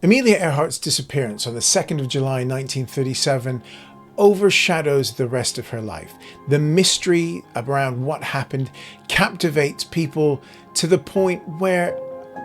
Amelia Earhart's disappearance on the 2nd of July 1937 overshadows the rest of her life. The mystery around what happened captivates people to the point where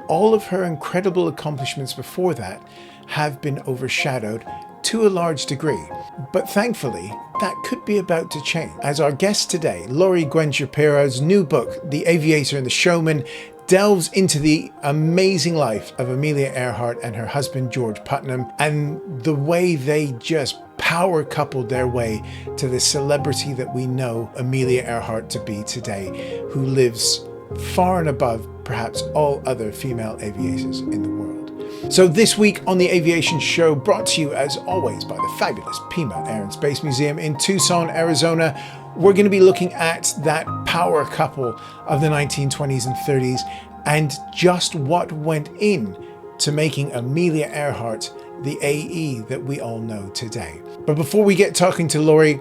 all of her incredible accomplishments before that have been overshadowed to a large degree. But thankfully, that could be about to change. As our guest today, Laurie Gwen Shapiro's new book, The Aviator and the Showman, delves into the amazing life of Amelia Earhart and her husband George Putnam, and the way they just power coupled their way to the celebrity that we know Amelia Earhart to be today, who lives far and above perhaps all other female aviators in the world. So this week on the Aviation Show, brought to you as always by the fabulous Pima Air and Space Museum in Tucson, Arizona, we're going to be looking at that power couple of the 1920s and 30s and just what went in to making Amelia Earhart the AE that we all know today. But before we get talking to Laurie,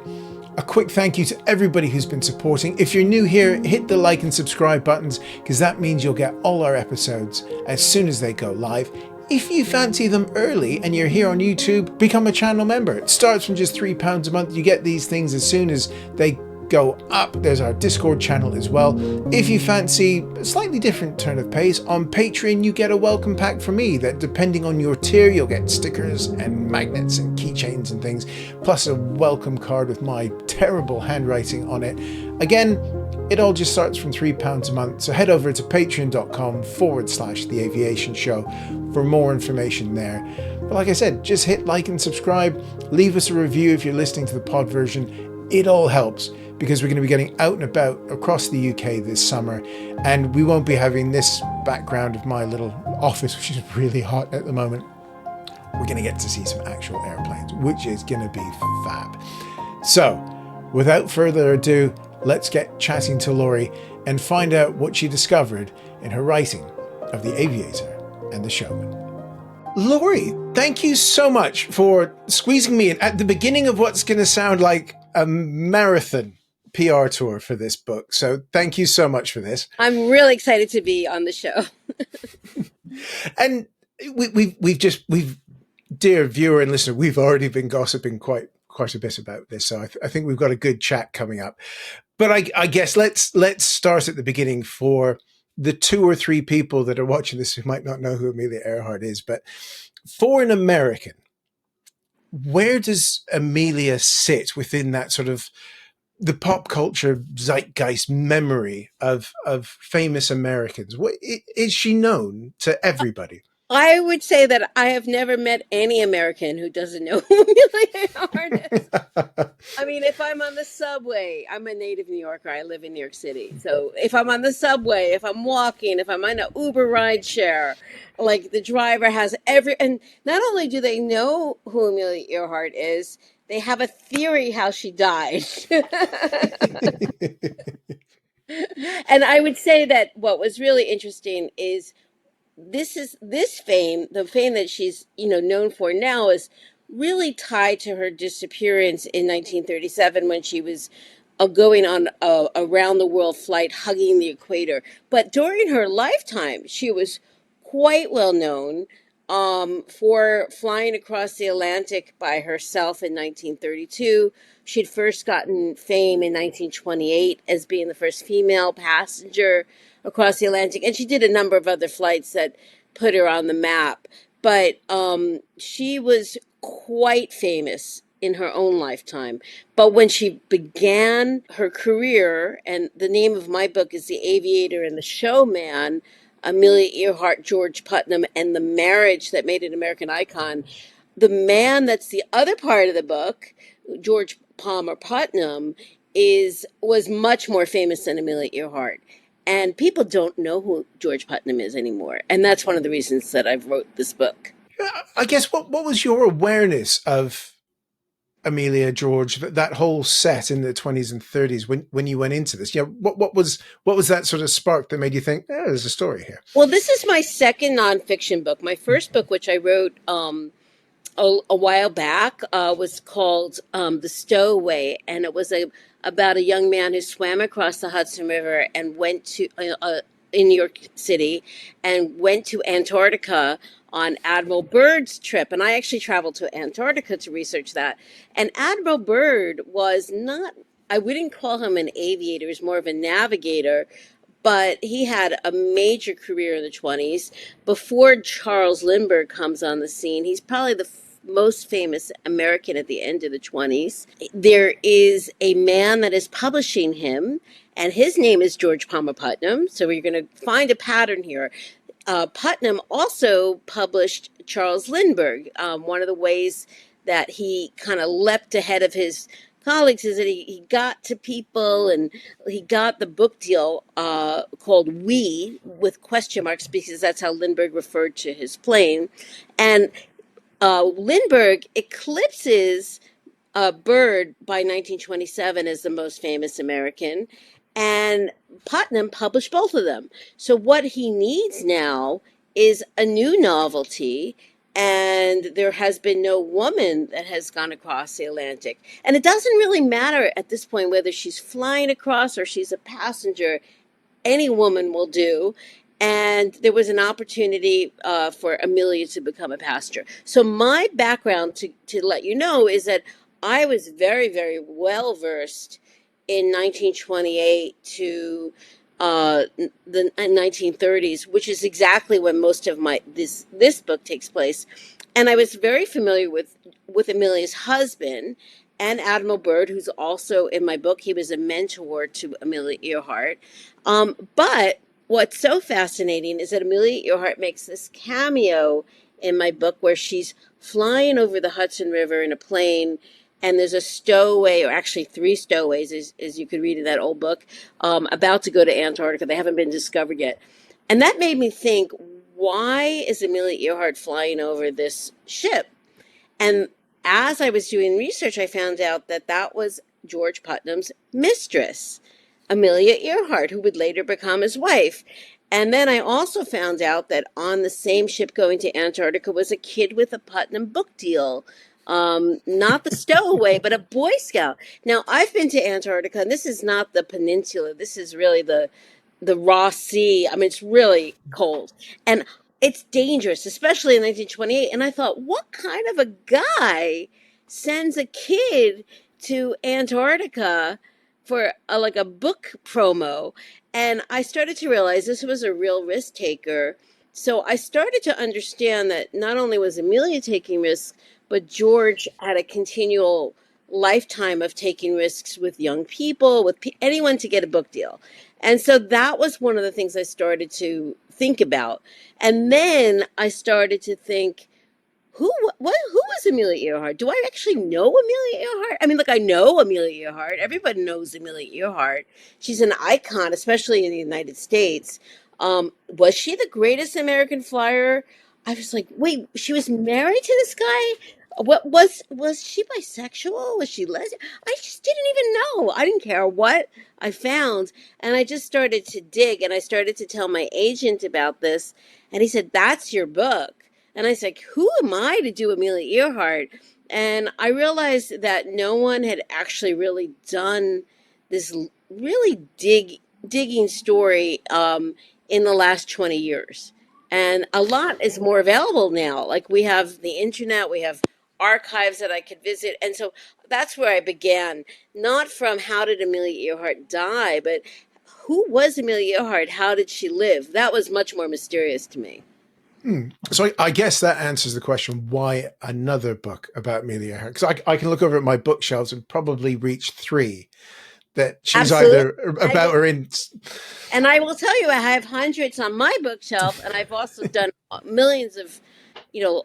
a quick thank you to everybody who's been supporting. If you're new here, hit the like and subscribe buttons, because that means you'll get all our episodes as soon as they go live. If you fancy them early and you're here on YouTube, become a channel member. It starts from just £3 a month. You get these things as soon as they go up. There's our Discord channel as well. If you fancy a slightly different turn of pace, on Patreon you get a welcome pack from me that, depending on your tier, you'll get stickers and magnets and keychains and things, plus a welcome card with my terrible handwriting on it. Again, it all just starts from £3 a month, so head over to patreon.com/The Aviation Show for more information there. But like I said, just hit like and subscribe, leave us a review if you're listening to the pod version. It all helps, because we're going to be getting out and about across the UK this summer, and we won't be having this background of my little office, which is really hot at the moment. We're going to get to see some actual airplanes, which is going to be fab. So, without further ado, let's get chatting to Laurie and find out what she discovered in her writing of The Aviator and the Showman. Laurie, thank you so much for squeezing me in at the beginning of what's going to sound like a marathon PR tour for this book. So thank you so much for this. I'm really excited to be on the show. And we've dear viewer and listener, we've already been gossiping quite a bit about this. So I think we've got a good chat coming up. But I guess let's start at the beginning for the 2 or 3 people that are watching this who might not know who Amelia Earhart is. But for an American, where does Amelia sit within that sort of the pop culture zeitgeist memory of famous Americans? What, is she known to everybody? I would say that I have never met any American who doesn't know who Amelia Earhart is. I mean, if I'm on the subway, I'm a native New Yorker. I live in New York City. So if I'm on the subway, if I'm walking, if I'm on an Uber ride share, like the driver has and not only do they know who Amelia Earhart is, they have a theory how she died. And I would say that what was really interesting is this fame, the fame that she's, known for now, is really tied to her disappearance in 1937 when she was going on a around the world flight hugging the equator. But during her lifetime, she was quite well known for flying across the Atlantic by herself in 1932. She'd first gotten fame in 1928 as being the first female passenger across the Atlantic, and she did a number of other flights that put her on the map. But she was quite famous in her own lifetime. But when she began her career, and the name of my book is The Aviator and the Showman, Amelia Earhart, George Putnam, and the marriage that made an American icon, the man that's the other part of the book, George Palmer Putnam, was much more famous than Amelia Earhart. And people don't know who George Putnam is anymore. And that's one of the reasons that I've wrote this book. I guess what was your awareness of Amelia, George, that whole set in the 20s and 30s when you went into this? What was that sort of spark that made you think, there's a story here? Well, this is my second nonfiction book. My first book, which I wrote a while back, was called The Stowaway, and it was about a young man who swam across the Hudson River and went to in New York City and went to Antarctica on Admiral Byrd's trip. And I actually traveled to Antarctica to research that. And Admiral Byrd was not, I wouldn't call him an aviator, he was more of a navigator, but he had a major career in the 20s. Before Charles Lindbergh comes on the scene, he's probably the most famous American at the end of the 20s. There is a man that is publishing him, and his name is George Palmer Putnam. So we're going to find a pattern here. Putnam also published Charles Lindbergh. One of the ways that he kind of leapt ahead of his colleagues is that he got to people, and he got the book deal called We with question marks, because that's how Lindbergh referred to his plane. And Lindbergh eclipses Byrd by 1927 as the most famous American, and Putnam published both of them. So what he needs now is a new novelty, and there has been no woman that has gone across the Atlantic. And it doesn't really matter at this point whether she's flying across or she's a passenger. Any woman will do. And there was an opportunity for Amelia to become a passenger. So my background, to let you know, is that I was very, very well versed in 1928 to the 1930s, which is exactly when most of this book takes place. And I was very familiar with Amelia's husband and Admiral Byrd, who's also in my book. He was a mentor to Amelia Earhart. But what's so fascinating is that Amelia Earhart makes this cameo in my book where she's flying over the Hudson River in a plane, and there's a stowaway, or actually three stowaways, as you could read in that old book, about to go to Antarctica. They haven't been discovered yet. And that made me think, why is Amelia Earhart flying over this ship? And as I was doing research, I found out that that was George Putnam's mistress, Amelia Earhart, who would later become his wife. And then I also found out that on the same ship going to Antarctica was a kid with a Putnam book deal. Not the stowaway, but a Boy Scout. Now, I've been to Antarctica, and this is not the peninsula. This is really the Ross Sea. I mean, it's really cold. And it's dangerous, especially in 1928. And I thought, what kind of a guy sends a kid to Antarctica for like a book promo? And I started to realize this was a real risk taker. So I started to understand that not only was Amelia taking risks, but George had a continual lifetime of taking risks with young people, with anyone to get a book deal. And so that was one of the things I started to think about. And then I started to think, who was Amelia Earhart? Do I actually know Amelia Earhart? I mean, look, I know Amelia Earhart. Everybody knows Amelia Earhart. She's an icon, especially in the United States. Was she the greatest American flyer? I was like, wait, she was married to this guy? What was she bisexual? Was she lesbian? I just didn't even know. I didn't care what I found. And I just started to dig, and I started to tell my agent about this. And he said, that's your book. And I said, who am I to do Amelia Earhart? And I realized that no one had actually really done this really digging story in the last 20 years. And a lot is more available now. Like, we have the internet, we have archives that I could visit. And so that's where I began, not from how did Amelia Earhart die, but who was Amelia Earhart? How did she live? That was much more mysterious to me. So I guess that answers the question, why another book about Amelia Earhart? Because I can look over at my bookshelves and probably reach three that she's Absolutely. either about or in. And I will tell you, I have hundreds on my bookshelf, and I've also done millions of,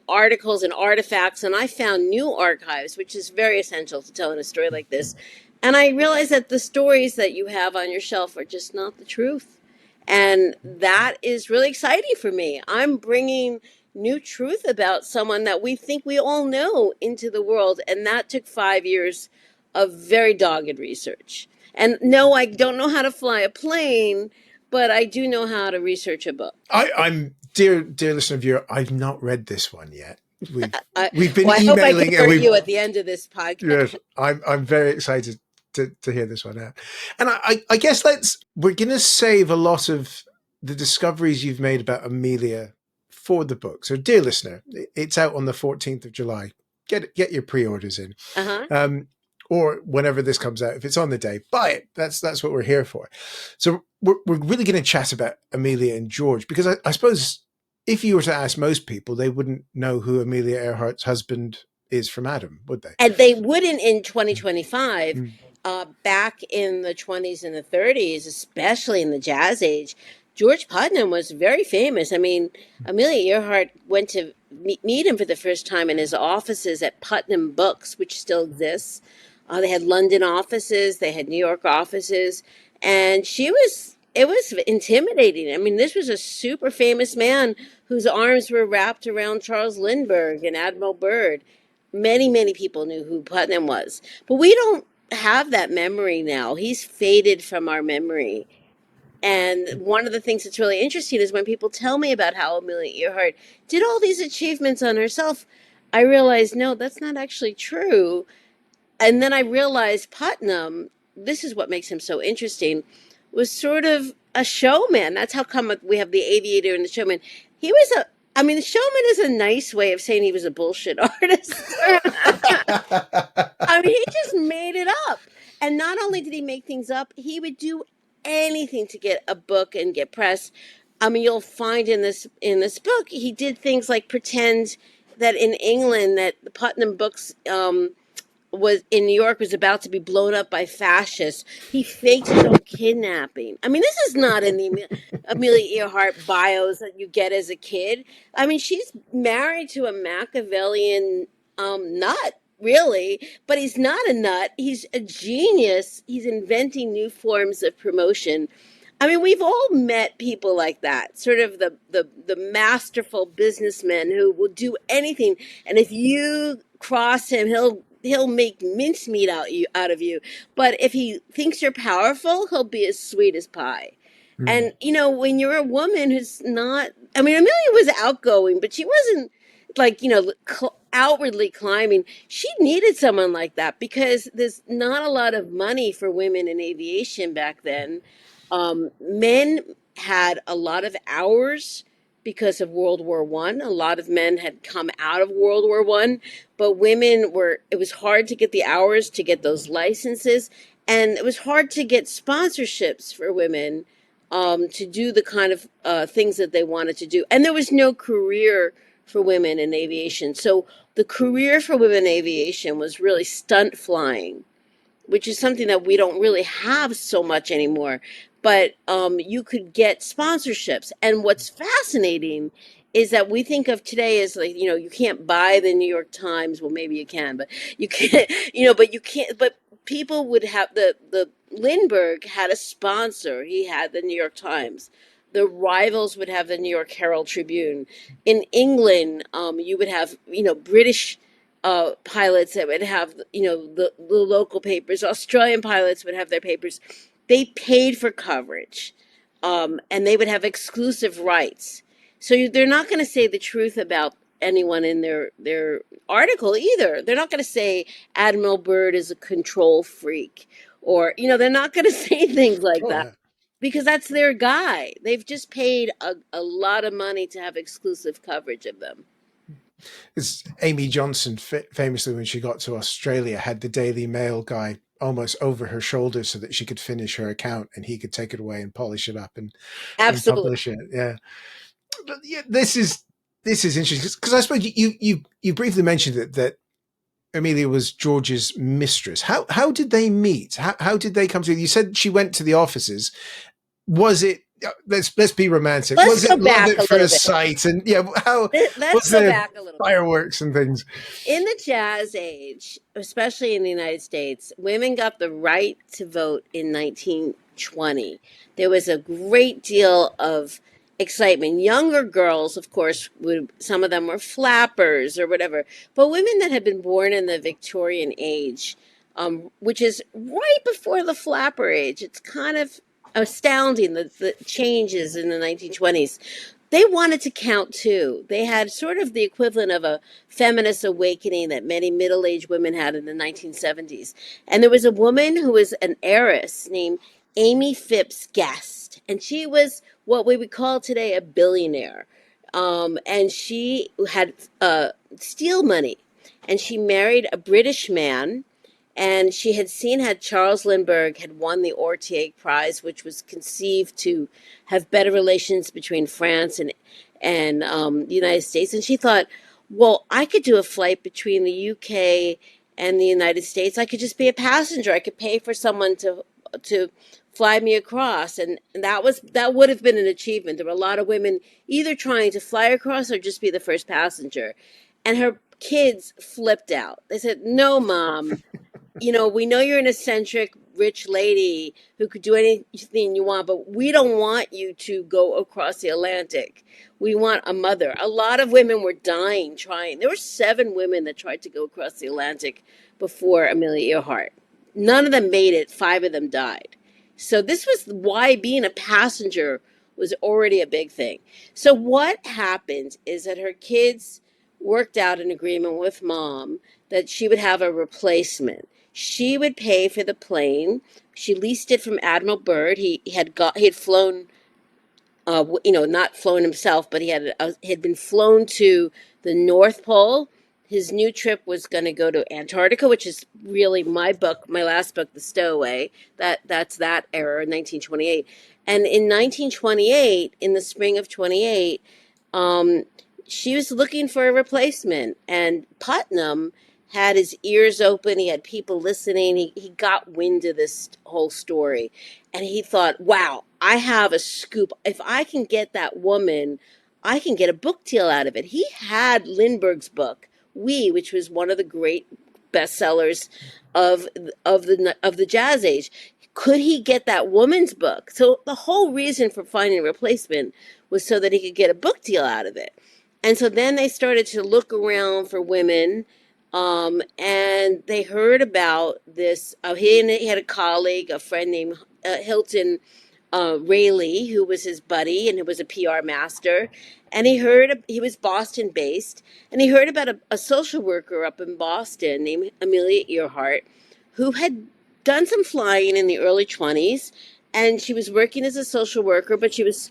articles and artifacts, and I found new archives, which is very essential to telling a story like this. And I realized that the stories that you have on your shelf are just not the truth. And that is really exciting for me. I'm bringing new truth about someone that we think we all know into the world. And that took 5 years of very dogged research. And no, I don't know how to fly a plane, but I do know how to research a book. I'm dear listener viewer, I've not read this one yet. We've been I emailing. hope I can hurt you at the end of this podcast. Yes, I'm very excited to hear this one out. And I guess we're going to save a lot of the discoveries you've made about Amelia for the book. So, dear listener, it's out on the 14th of July. Get your pre-orders in. Uh-huh. Or whenever this comes out. If it's on the day, buy it. That's what we're here for. So we're really going to chat about Amelia and George, because I suppose if you were to ask most people, they wouldn't know who Amelia Earhart's husband is from Adam, would they? And they wouldn't in 2025. Mm. Back in the 20s and the 30s, especially in the jazz age, George Putnam was very famous. I mean, Amelia Earhart went to meet him for the first time in his offices at Putnam Books, which still exists. They had London offices, they had New York offices, and it was intimidating. I mean, this was a super famous man whose arms were wrapped around Charles Lindbergh and Admiral Byrd. Many people knew who Putnam was, but we don't have that memory now. He's faded from our memory. And one of the things that's really interesting is when people tell me about how Amelia Earhart did all these achievements on herself, I realize, no, that's not actually true. And then I realized Putnam, this is what makes him so interesting, was sort of a showman. That's how come we have the Aviator and the Showman. He was I mean, the Showman is a nice way of saying he was a bullshit artist. I mean, he just made it up. And not only did he make things up, he would do anything to get a book and get press. I mean, you'll find in this book, he did things like pretend that in England that the Putnam Books was in New York was about to be blown up by fascists. He faked his own kidnapping. I mean, this is not in the Amelia Earhart bios that you get as a kid. I mean, she's married to a Machiavellian nut, really, but he's not a nut. He's a genius. He's inventing new forms of promotion. I mean, we've all met people like that, sort of the masterful businessmen who will do anything, and if you cross him, he'll make mincemeat out of you. But if he thinks you're powerful, he'll be as sweet as pie. Mm. And when you're a woman who's not, I mean, Amelia was outgoing, but she wasn't like outwardly climbing. She needed someone like that because there's not a lot of money for women in aviation back then. Men had a lot of hours because of World War One. A lot of men had come out of World War One, but it was hard to get the hours to get those licenses, and it was hard to get sponsorships for women to do the kind of things that they wanted to do. And there was no career for women in aviation. So the career for women in aviation was really stunt flying, which is something that we don't really have so much anymore. But you could get sponsorships. And what's fascinating is that we think of today as like, you can't buy the New York Times. Well, maybe you can, but you can't, but you can't, but people would have the Lindbergh had a sponsor. He had the New York Times. The rivals would have the New York Herald Tribune. In England, you would have, British pilots that would have, the local papers. Australian pilots would have their papers. They paid for coverage, and they would have exclusive rights. So they're not going to say the truth about anyone in their article either. They're not going to say Admiral Byrd is a control freak, or they're not going to say things like Oh, that yeah. because that's their guy. They've just paid a lot of money to have exclusive coverage of them. It's Amy Johnson famously, when she got to Australia, had the Daily Mail guy almost over her shoulder so that she could finish her account and he could take it away and polish it up and Absolutely. publish it. Yeah. But yeah, this is interesting because I suppose you briefly mentioned that Amelia was George's mistress. How did they meet? How did they come together? You said she went to the offices. Was it, let's be romantic. Let's Was go it love back at a little first bit. sight? And yeah, how Let's was go there back a little bit. fireworks and things? In the jazz age, especially in the United States, women got the right to vote in 1920. There was a great deal of excitement. Younger girls, of course, some of them were flappers or whatever, but women that had been born in the Victorian age, which is right before the flapper age, it's kind of astounding the changes in the 1920s. They wanted to count too. They had sort of the equivalent of a feminist awakening that many middle-aged women had in the 1970s. And there was a woman who was an heiress named Amy Phipps Guest, and she was what we would call today a billionaire. And she had steel money, and she married a British man, and she had seen how Charles Lindbergh had won the Orteig Prize, which was conceived to have better relations between France and the United States. And she thought, well, I could do a flight between the UK and the United States. I could just be a passenger. I could pay for someone to fly me across, and that would have been an achievement. There were a lot of women either trying to fly across or just be the first passenger, and her kids flipped out. They said, "No, mom, we know you're an eccentric rich lady who could do anything you want, but we don't want you to go across the Atlantic. We want a mother." A lot of women were dying trying. There were 7 women that tried to go across the Atlantic before Amelia Earhart. None of them made it, 5 of them died. So this was why being a passenger was already a big thing. So what happened is that her kids worked out an agreement with mom that she would have a replacement. She would pay for the plane. She leased it from Admiral Byrd. He had flown, not flown himself, but he had been flown to the North Pole. His new trip was going to go to Antarctica, which is really my last book, The Stowaway. That's that era, 1928. And in 1928, in the spring of 28, um, she was looking for a replacement, and Putnam had his ears open. He had people listening. He got wind of this whole story, and he thought, wow, I have a scoop. If I can get that woman, I can get a book deal out of it. He had Lindbergh's book, which was one of the great bestsellers of of the Jazz Age. Could he get that woman's book? So the whole reason for finding a replacement was so that he could get a book deal out of it. And so then they started to look around for women, and they heard about this. He had a colleague, a friend named Hilton Rayleigh, who was his buddy and who was a PR master. And he was Boston based, and he heard about a social worker up in Boston named Amelia Earhart, who had done some flying in the early 20s, and she was working as a social worker, but she was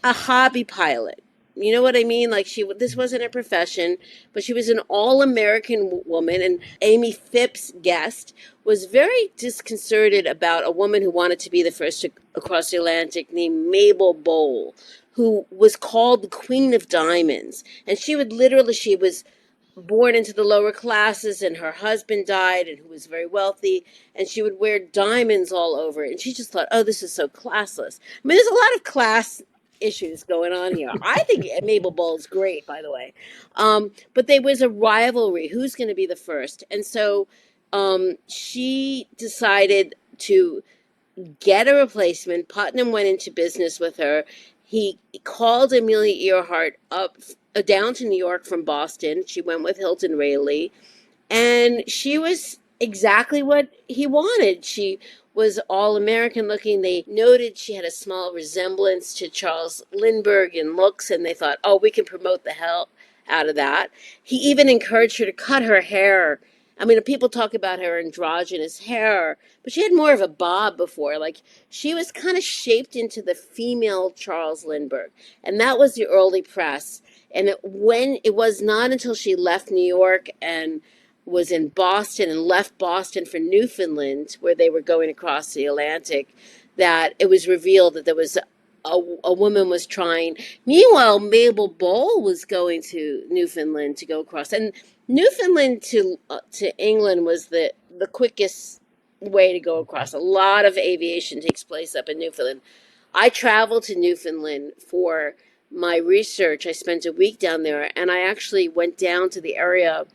a hobby pilot. You know what I mean? Like this wasn't a profession, but she was an all-American woman. And Amy Phipps, guest, was very disconcerted about a woman who wanted to be the first to across the Atlantic, named Mabel Bowl, who was called the Queen of Diamonds. And she was born into the lower classes, and her husband died, and who was very wealthy, and she would wear diamonds all over it. And she just thought, oh, this is so classless. I mean, there's a lot of class issues going on here. I think Mabel Bowl's great, by the way. But there was a rivalry. Who's going to be the first? And so she decided to get a replacement. Putnam went into business with her. He called Amelia Earhart up down to New York from Boston. She went with Hilton Rayleigh, and she was exactly what he wanted. She was all American looking. They noted she had a small resemblance to Charles Lindbergh in looks, and they thought, oh, we can promote the hell out of that. He even encouraged her to cut her hair. I mean, people talk about her androgynous hair, but she had more of a bob before. Like, she was kind of shaped into the female Charles Lindbergh. And that was the early press. And it was not until she left New York and was in Boston and left Boston for Newfoundland, where they were going across the Atlantic, that it was revealed that there was a woman was trying. Meanwhile, Mabel Bowl was going to Newfoundland to go across, and Newfoundland to England was the quickest way to go across. A lot of aviation takes place up in Newfoundland. I traveled to Newfoundland for my research. I spent a week down there, and I actually went down to the area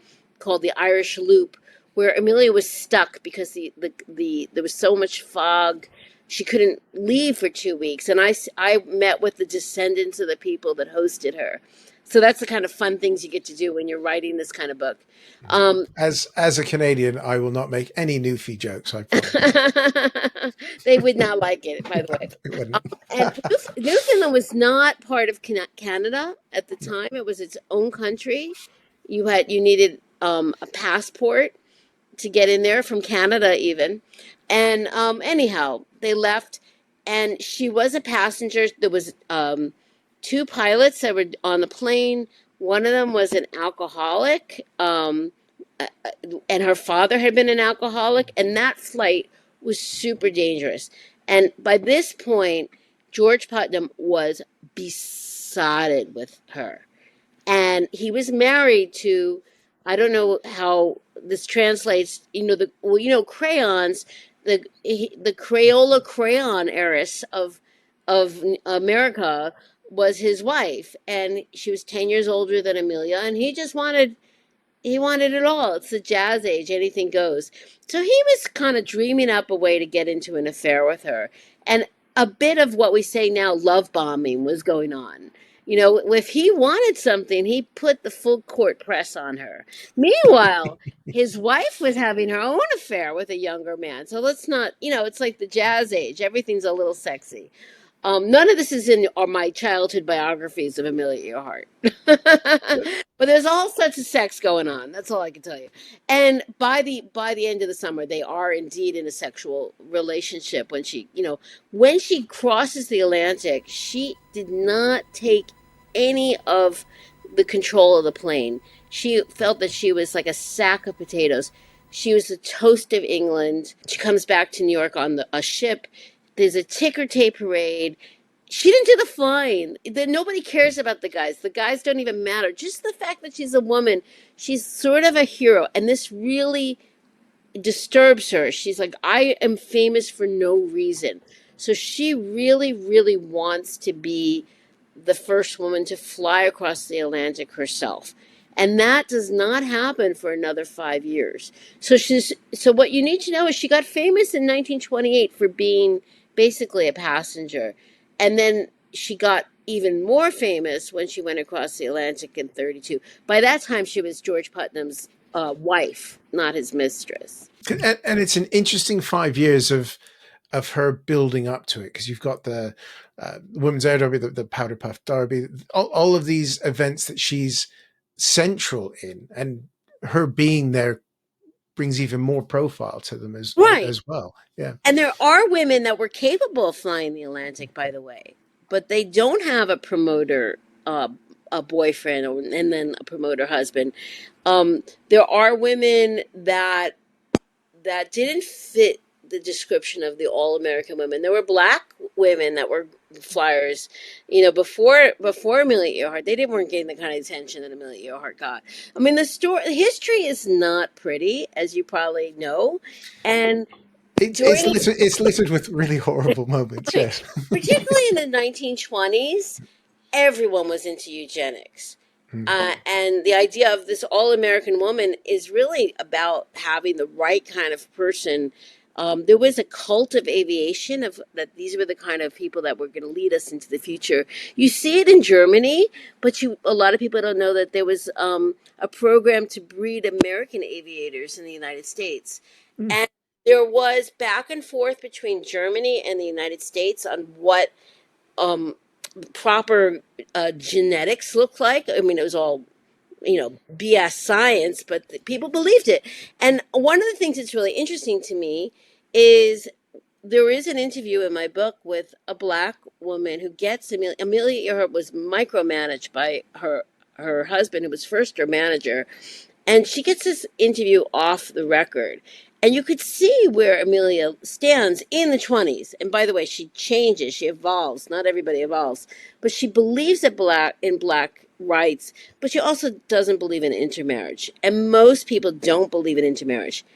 called the Irish Loop, where Amelia was stuck because there was so much fog. She couldn't leave for 2 weeks, and I met with the descendants of the people that hosted her. So that's the kind of fun things you get to do when you're writing this kind of book. As a Canadian, I will not make any Newfie jokes. I promise. They would not like it, by the No, way. they wouldn't. And Newfoundland was not part of Canada at the time. It was its own country. You needed a passport to get in there from Canada even. And anyhow, they left. and she was a passenger. There was two pilots that were on the plane. One of them was an alcoholic, and her father had been an alcoholic, and that flight was super dangerous. And by this point, George Putnam was besotted with her, and he was married to, I don't know how this translates, crayons, the Crayola crayon heiress of America was his wife, and she was 10 years older than Amelia, and he wanted it all. It's the jazz age, anything goes. So he was kind of dreaming up a way to get into an affair with her. And a bit of what we say now, love bombing, was going on. If he wanted something, he put the full court press on her. Meanwhile, his wife was having her own affair with a younger man. So let's not, it's like the jazz age. Everything's a little sexy. None of this is in my childhood biographies of Amelia Earhart. But there's all sorts of sex going on. That's all I can tell you. And by the end of the summer, they are indeed in a sexual relationship. When she crosses the Atlantic, she did not take any of the control of the plane. She felt that she was like a sack of potatoes. She was the toast of England. She comes back to New York on a ship. There's a ticker tape parade. She didn't do the flying. Nobody cares about the guys. The guys don't even matter. Just the fact that she's a woman, she's sort of a hero. And this really disturbs her. She's like, I am famous for no reason. So she really, really wants to be the first woman to fly across the Atlantic herself. And that does not happen for another 5 years. So what you need to know is she got famous in 1928 for being basically a passenger. And then she got even more famous when she went across the Atlantic in 32. By that time, she was George Putnam's wife, not his mistress. And it's an interesting 5 years of her building up to it, because you've got the Women's Air Derby, the Powder Puff Derby, all of these events that she's central in, and her being there brings even more profile to them Right. as well. Yeah. And there are women that were capable of flying the Atlantic, by the way, but they don't have a promoter, a boyfriend, and then a promoter husband. There are women that didn't fit the description of the all-American women. There were black women that were flyers, before Amelia Earhart. They weren't getting the kind of attention that Amelia Earhart got. I mean, the history is not pretty, as you probably know, and during It's littered with really horrible moments. right, Yes. particularly in the 1920s, everyone was into eugenics. Mm. And the idea of this all-American woman is really about having the right kind of person. There was a cult of aviation, of that these were the kind of people that were going to lead us into the future. You see it in Germany, but a lot of people don't know that there was a program to breed American aviators in the United States. Mm. And there was back and forth between Germany and the United States on what um, proper genetics looked like. I mean, it was all, BS science, but people believed it. And one of the things that's really interesting to me is there is an interview in my book with a black woman who gets Amelia Earhart was micromanaged by her husband, who was first her manager, and she gets this interview off the record. And you could see where Amelia stands in the 20s. And by the way, she changes, she evolves. Not everybody evolves. But she believes that black rights, but she also doesn't believe in intermarriage. And most people don't believe in intermarriage.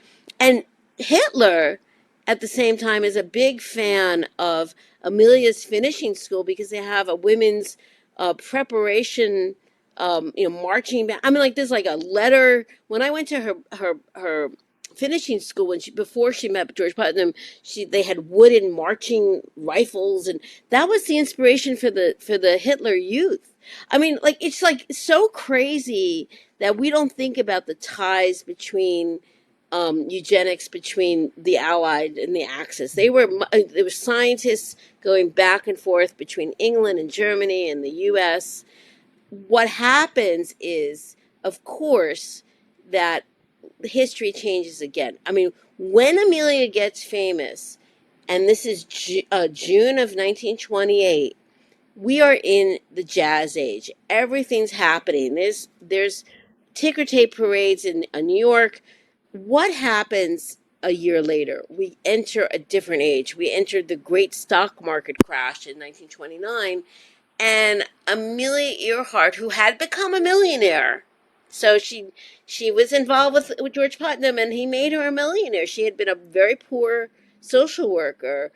And Hitler, at the same time, is a big fan of Amelia's finishing school, because they have a women's preparation, marching band. I mean, like, there's like a letter. When I went to her finishing school, before she met George Putnam, they had wooden marching rifles, and that was the inspiration for the Hitler Youth. I mean, like, it's like so crazy that we don't think about the ties between eugenics, between the Allied and the Axis. There were scientists going back and forth between England and Germany and the U.S. What happens is, of course, that history changes again. I mean, when Amelia gets famous, and this is June of 1928. We are in the jazz age. Everything's happening. There's ticker tape parades in New York. What happens a year later? We enter a different age. We entered the great stock market crash in 1929, and Amelia Earhart, who had become a millionaire, so she was involved with George Putnam, and he made her a millionaire. She had been a very poor social worker.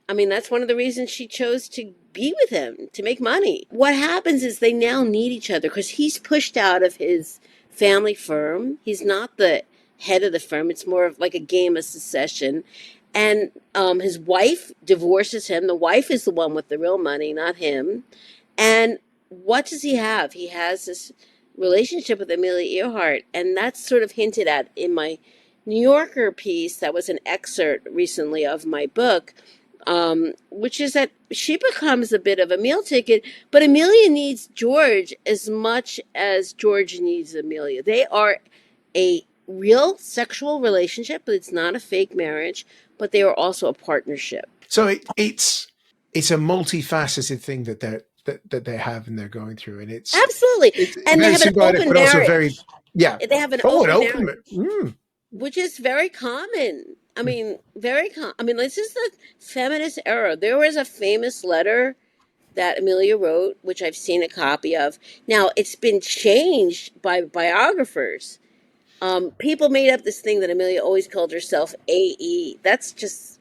I mean, that's one of the reasons she chose to be with him, to make money. What happens is they now need each other because he's pushed out of his family firm. He's not the head of the firm. It's more of like a game of succession. And his wife divorces him. The wife is the one with the real money, not him. And what does he have? He has this relationship with Amelia Earhart, and that's sort of hinted at in my New Yorker piece that was an excerpt recently of my book, which is that she becomes a bit of a meal ticket, but Amelia needs George as much as George needs Amelia. They are a real sexual relationship, but it's not a fake marriage, but they are also a partnership. So it's a multifaceted thing that they have and they're going through, and Absolutely. it's And they very have an symbiotic, open but also very marriage. yeah. They have an Oh, an open open. marriage, Mm. which is very common. I mean, very common. I mean, this is the feminist era. There was a famous letter that Amelia wrote, which I've seen a copy of. Now, it's been changed by biographers. People made up this thing that Amelia always called herself AE. That's just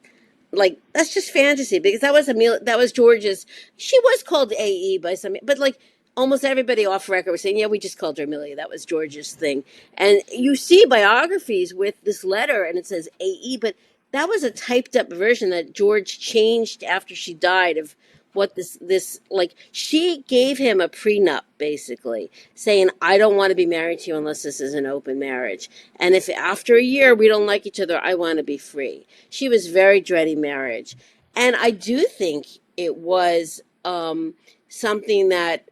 fantasy, because that was George's. She was called AE by some, but like almost everybody off record was saying, yeah, we just called her Amelia. That was George's thing. And you see biographies with this letter and it says AE, but that was a typed up version that George changed after she died of what this like. She gave him a prenup, basically saying, I don't want to be married to you unless this is an open marriage, and if after a year we don't like each other, I want to be free. She was very dreading marriage, and I do think it was something that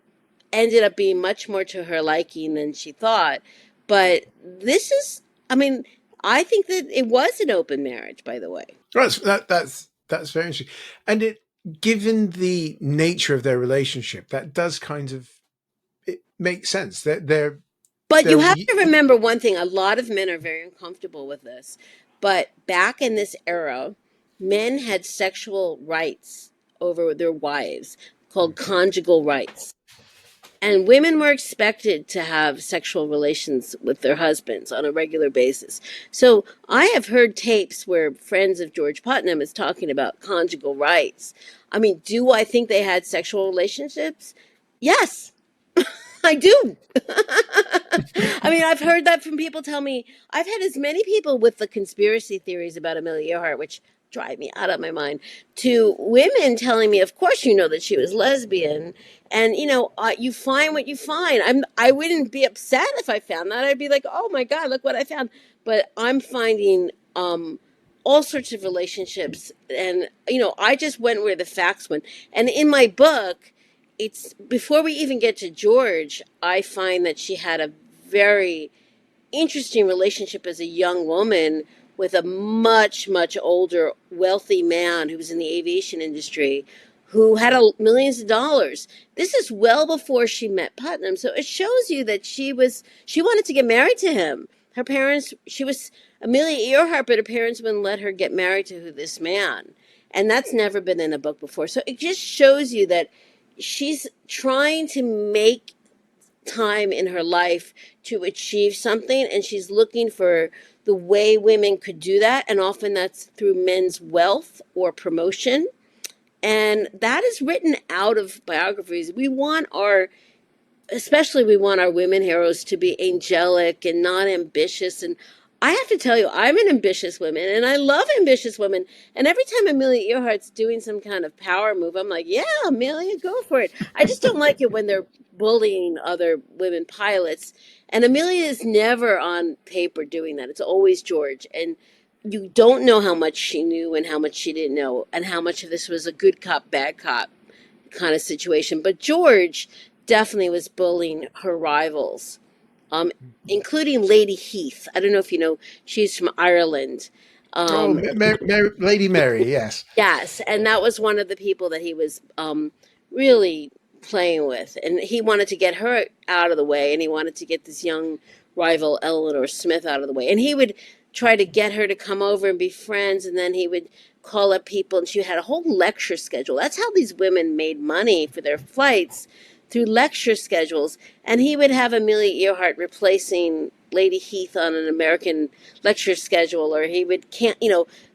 ended up being much more to her liking than she thought. But this is, I mean, I think that it was an open marriage, by the way. That's very interesting, and given the nature of their relationship, that does kind of it makes sense. But you They're have to remember one thing: a lot of men are very uncomfortable with this. But back in this era, men had sexual rights over their wives called conjugal rights. And women were expected to have sexual relations with their husbands on a regular basis. So I have heard tapes where friends of George Putnam is talking about conjugal rights. I mean, do I think they had sexual relationships? Yes, I do. I mean, I've heard that from people tell me. I've had as many people with the conspiracy theories about Amelia Earhart, which drive me out of my mind, to women telling me, of course, you know that she was lesbian. And, you find what you find. I wouldn't be upset if I found that. I'd be like, oh my God, look what I found. But I'm finding all sorts of relationships. And, I just went where the facts went. And in my book, it's before we even get to George, I find that she had a very interesting relationship as a young woman with a much, much older, wealthy man who was in the aviation industry, who had millions of dollars. This is well before she met Putnam. So it shows you that she wanted to get married to him. Her parents, she was Amelia Earhart, but her parents wouldn't let her get married to this man. And that's never been in a book before. So it just shows you that she's trying to make time in her life to achieve something, and she's looking for the way women could do that, and often that's through men's wealth or promotion. And that is written out of biographies. We want our women heroes to be angelic and not ambitious. And I have to tell you, I'm an ambitious woman and I love ambitious women. And every time Amelia Earhart's doing some kind of power move, I'm like, yeah, Amelia, go for it. I just don't like it when they're bullying other women pilots. And Amelia is never on paper doing that. It's always George. And you don't know how much she knew and how much she didn't know, and how much of this was a good cop, bad cop kind of situation. But George definitely was bullying her rivals, including Lady Heath. I don't know if you know, she's from Ireland. Oh, Lady Mary, yes. Yes, and that was one of the people that he was really playing with, and he wanted to get her out of the way, and he wanted to get this young rival Eleanor Smith out of the way, and he would try to get her to come over and be friends, and then he would call up people, and she had a whole lecture schedule. That's how these women made money for their flights, through lecture schedules, and he would have Amelia Earhart replacing Lady Heath on an American lecture schedule, or he would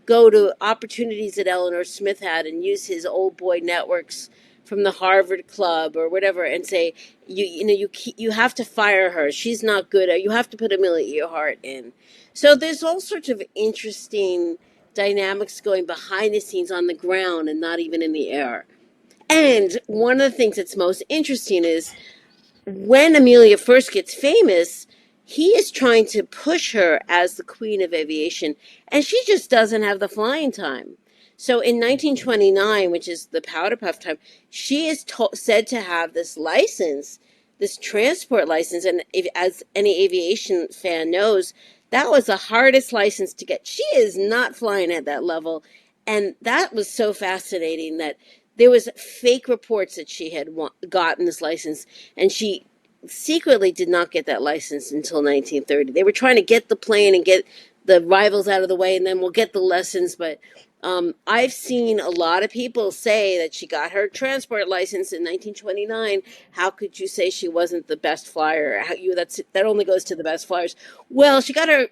go to opportunities that Eleanor Smith had and use his old boy networks from the Harvard Club or whatever, and say, you have to fire her. She's not good. You have to put Amelia Earhart in. So there's all sorts of interesting dynamics going behind the scenes on the ground and not even in the air. And one of the things that's most interesting is when Amelia first gets famous, he is trying to push her as the queen of aviation, and she just doesn't have the flying time. So in 1929, which is the Powder Puff time, she is said to have this license, this transport license. And as any aviation fan knows, that was the hardest license to get. She is not flying at that level. And that was so fascinating that there was fake reports that she had gotten this license, and she secretly did not get that license until 1930. They were trying to get the plane and get the rivals out of the way, and then we'll get the lessons. But I've seen a lot of people say that she got her transport license in 1929. How could you say she wasn't the best flyer? That only goes to the best flyers. Well, she got her.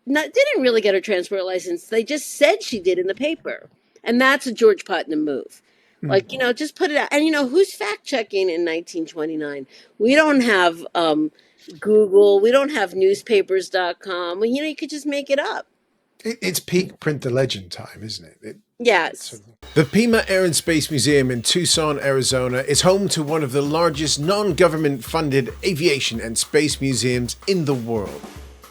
Didn't really get her transport license. They just said she did in the paper, and that's a George Putnam move. Mm. Like, just put it out. And who's fact checking in 1929? We don't have Google. We don't have newspapers.com. Well, you could just make it up. It's peak print the legend time, isn't it? Yes. The Pima Air and Space Museum in Tucson, Arizona is home to one of the largest non-government funded aviation and space museums in the world.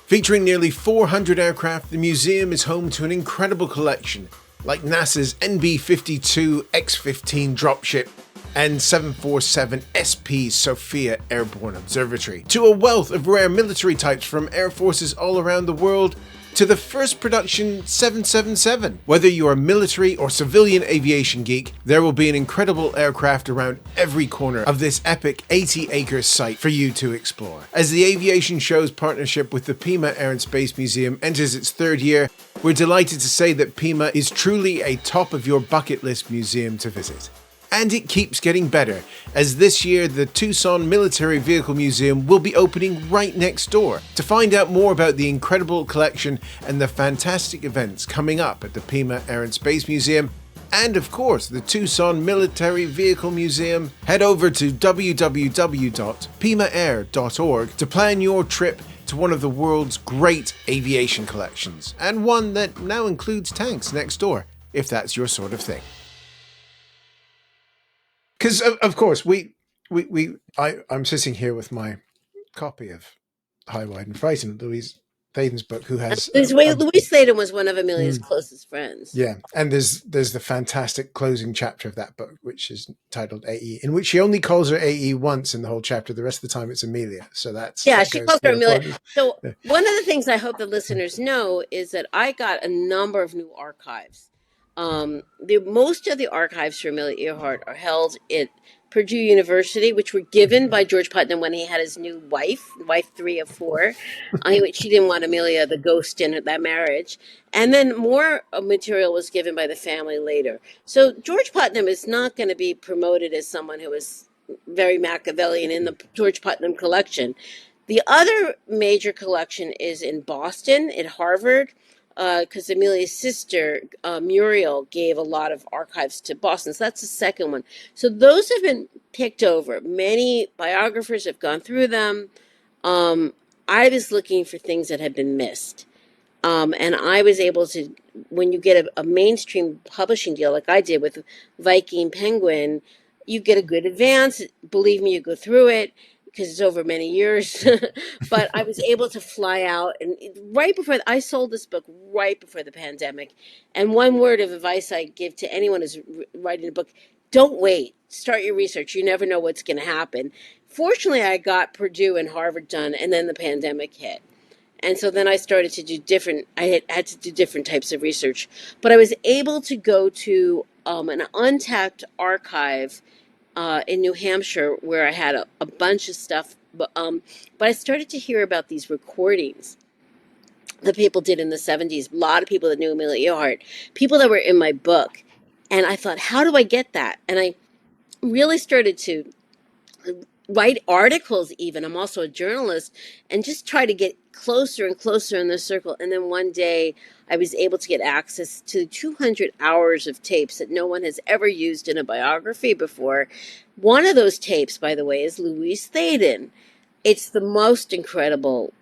Featuring nearly 400 aircraft, the museum is home to an incredible collection like NASA's NB-52 X-15 dropship and 747 SP Sophia Airborne Observatory, to a wealth of rare military types from air forces all around the world, to the first production 777. Whether you're a military or civilian aviation geek, there will be an incredible aircraft around every corner of this epic 80-acre site for you to explore. As the Aviation Show's partnership with the Pima Air and Space Museum enters its third year, we're delighted to say that Pima is truly a top of your bucket list museum to visit. And it keeps getting better, as this year the Tucson Military Vehicle Museum will be opening right next door. To find out more about the incredible collection and the fantastic events coming up at the Pima Air and Space Museum, and of course the Tucson Military Vehicle Museum, head over to www.pimaair.org to plan your trip to one of the world's great aviation collections, and one that now includes tanks next door, if that's your sort of thing. Because of course I'm sitting here with my copy of High, Wide and Frightened, Louise Thaden's book, who has Louise Thaden was one of Amelia's closest friends. Yeah, and there's the fantastic closing chapter of that book, which is titled AE, in which she only calls her AE once in the whole chapter. The rest of the time it's Amelia. So she calls her Amelia. So one of the things I hope the listeners know is that I got a number of new archives. Most of the archives for Amelia Earhart are held at Purdue University, which were given by George Putnam when he had his new wife 3 of 4. She didn't want Amelia, the ghost, in that marriage. And then more material was given by the family later. So George Putnam is not going to be promoted as someone who is very Machiavellian in the George Putnam collection. The other major collection is in Boston, at Harvard, because Amelia's sister, Muriel, gave a lot of archives to Boston. So that's the second one. So those have been picked over. Many biographers have gone through them. I was looking for things that had been missed. And I was able to, when you get a mainstream publishing deal like I did with Viking Penguin, you get a good advance. Believe me, you go through it, because it's over many years. But I was able to fly out, and right before I sold this book right before the pandemic. And one word of advice I give to anyone who's writing a book: don't wait. Start your research. You never know what's going to happen. Fortunately, I got Purdue and Harvard done, and then the pandemic hit. And so then I started to do had to do different types of research. But I was able to go to an untapped archive in New Hampshire where I had a bunch of stuff. But I started to hear about these recordings that people did in the 70s. A lot of people that knew Amelia Earhart, people that were in my book. And I thought, how do I get that? And I really started to write articles even. I'm also a journalist, and just try to get closer and closer in the circle. And then one day I was able to get access to 200 hours of tapes that no one has ever used in a biography before. One of those tapes, by the way, is Louise Thaden. It's the most incredible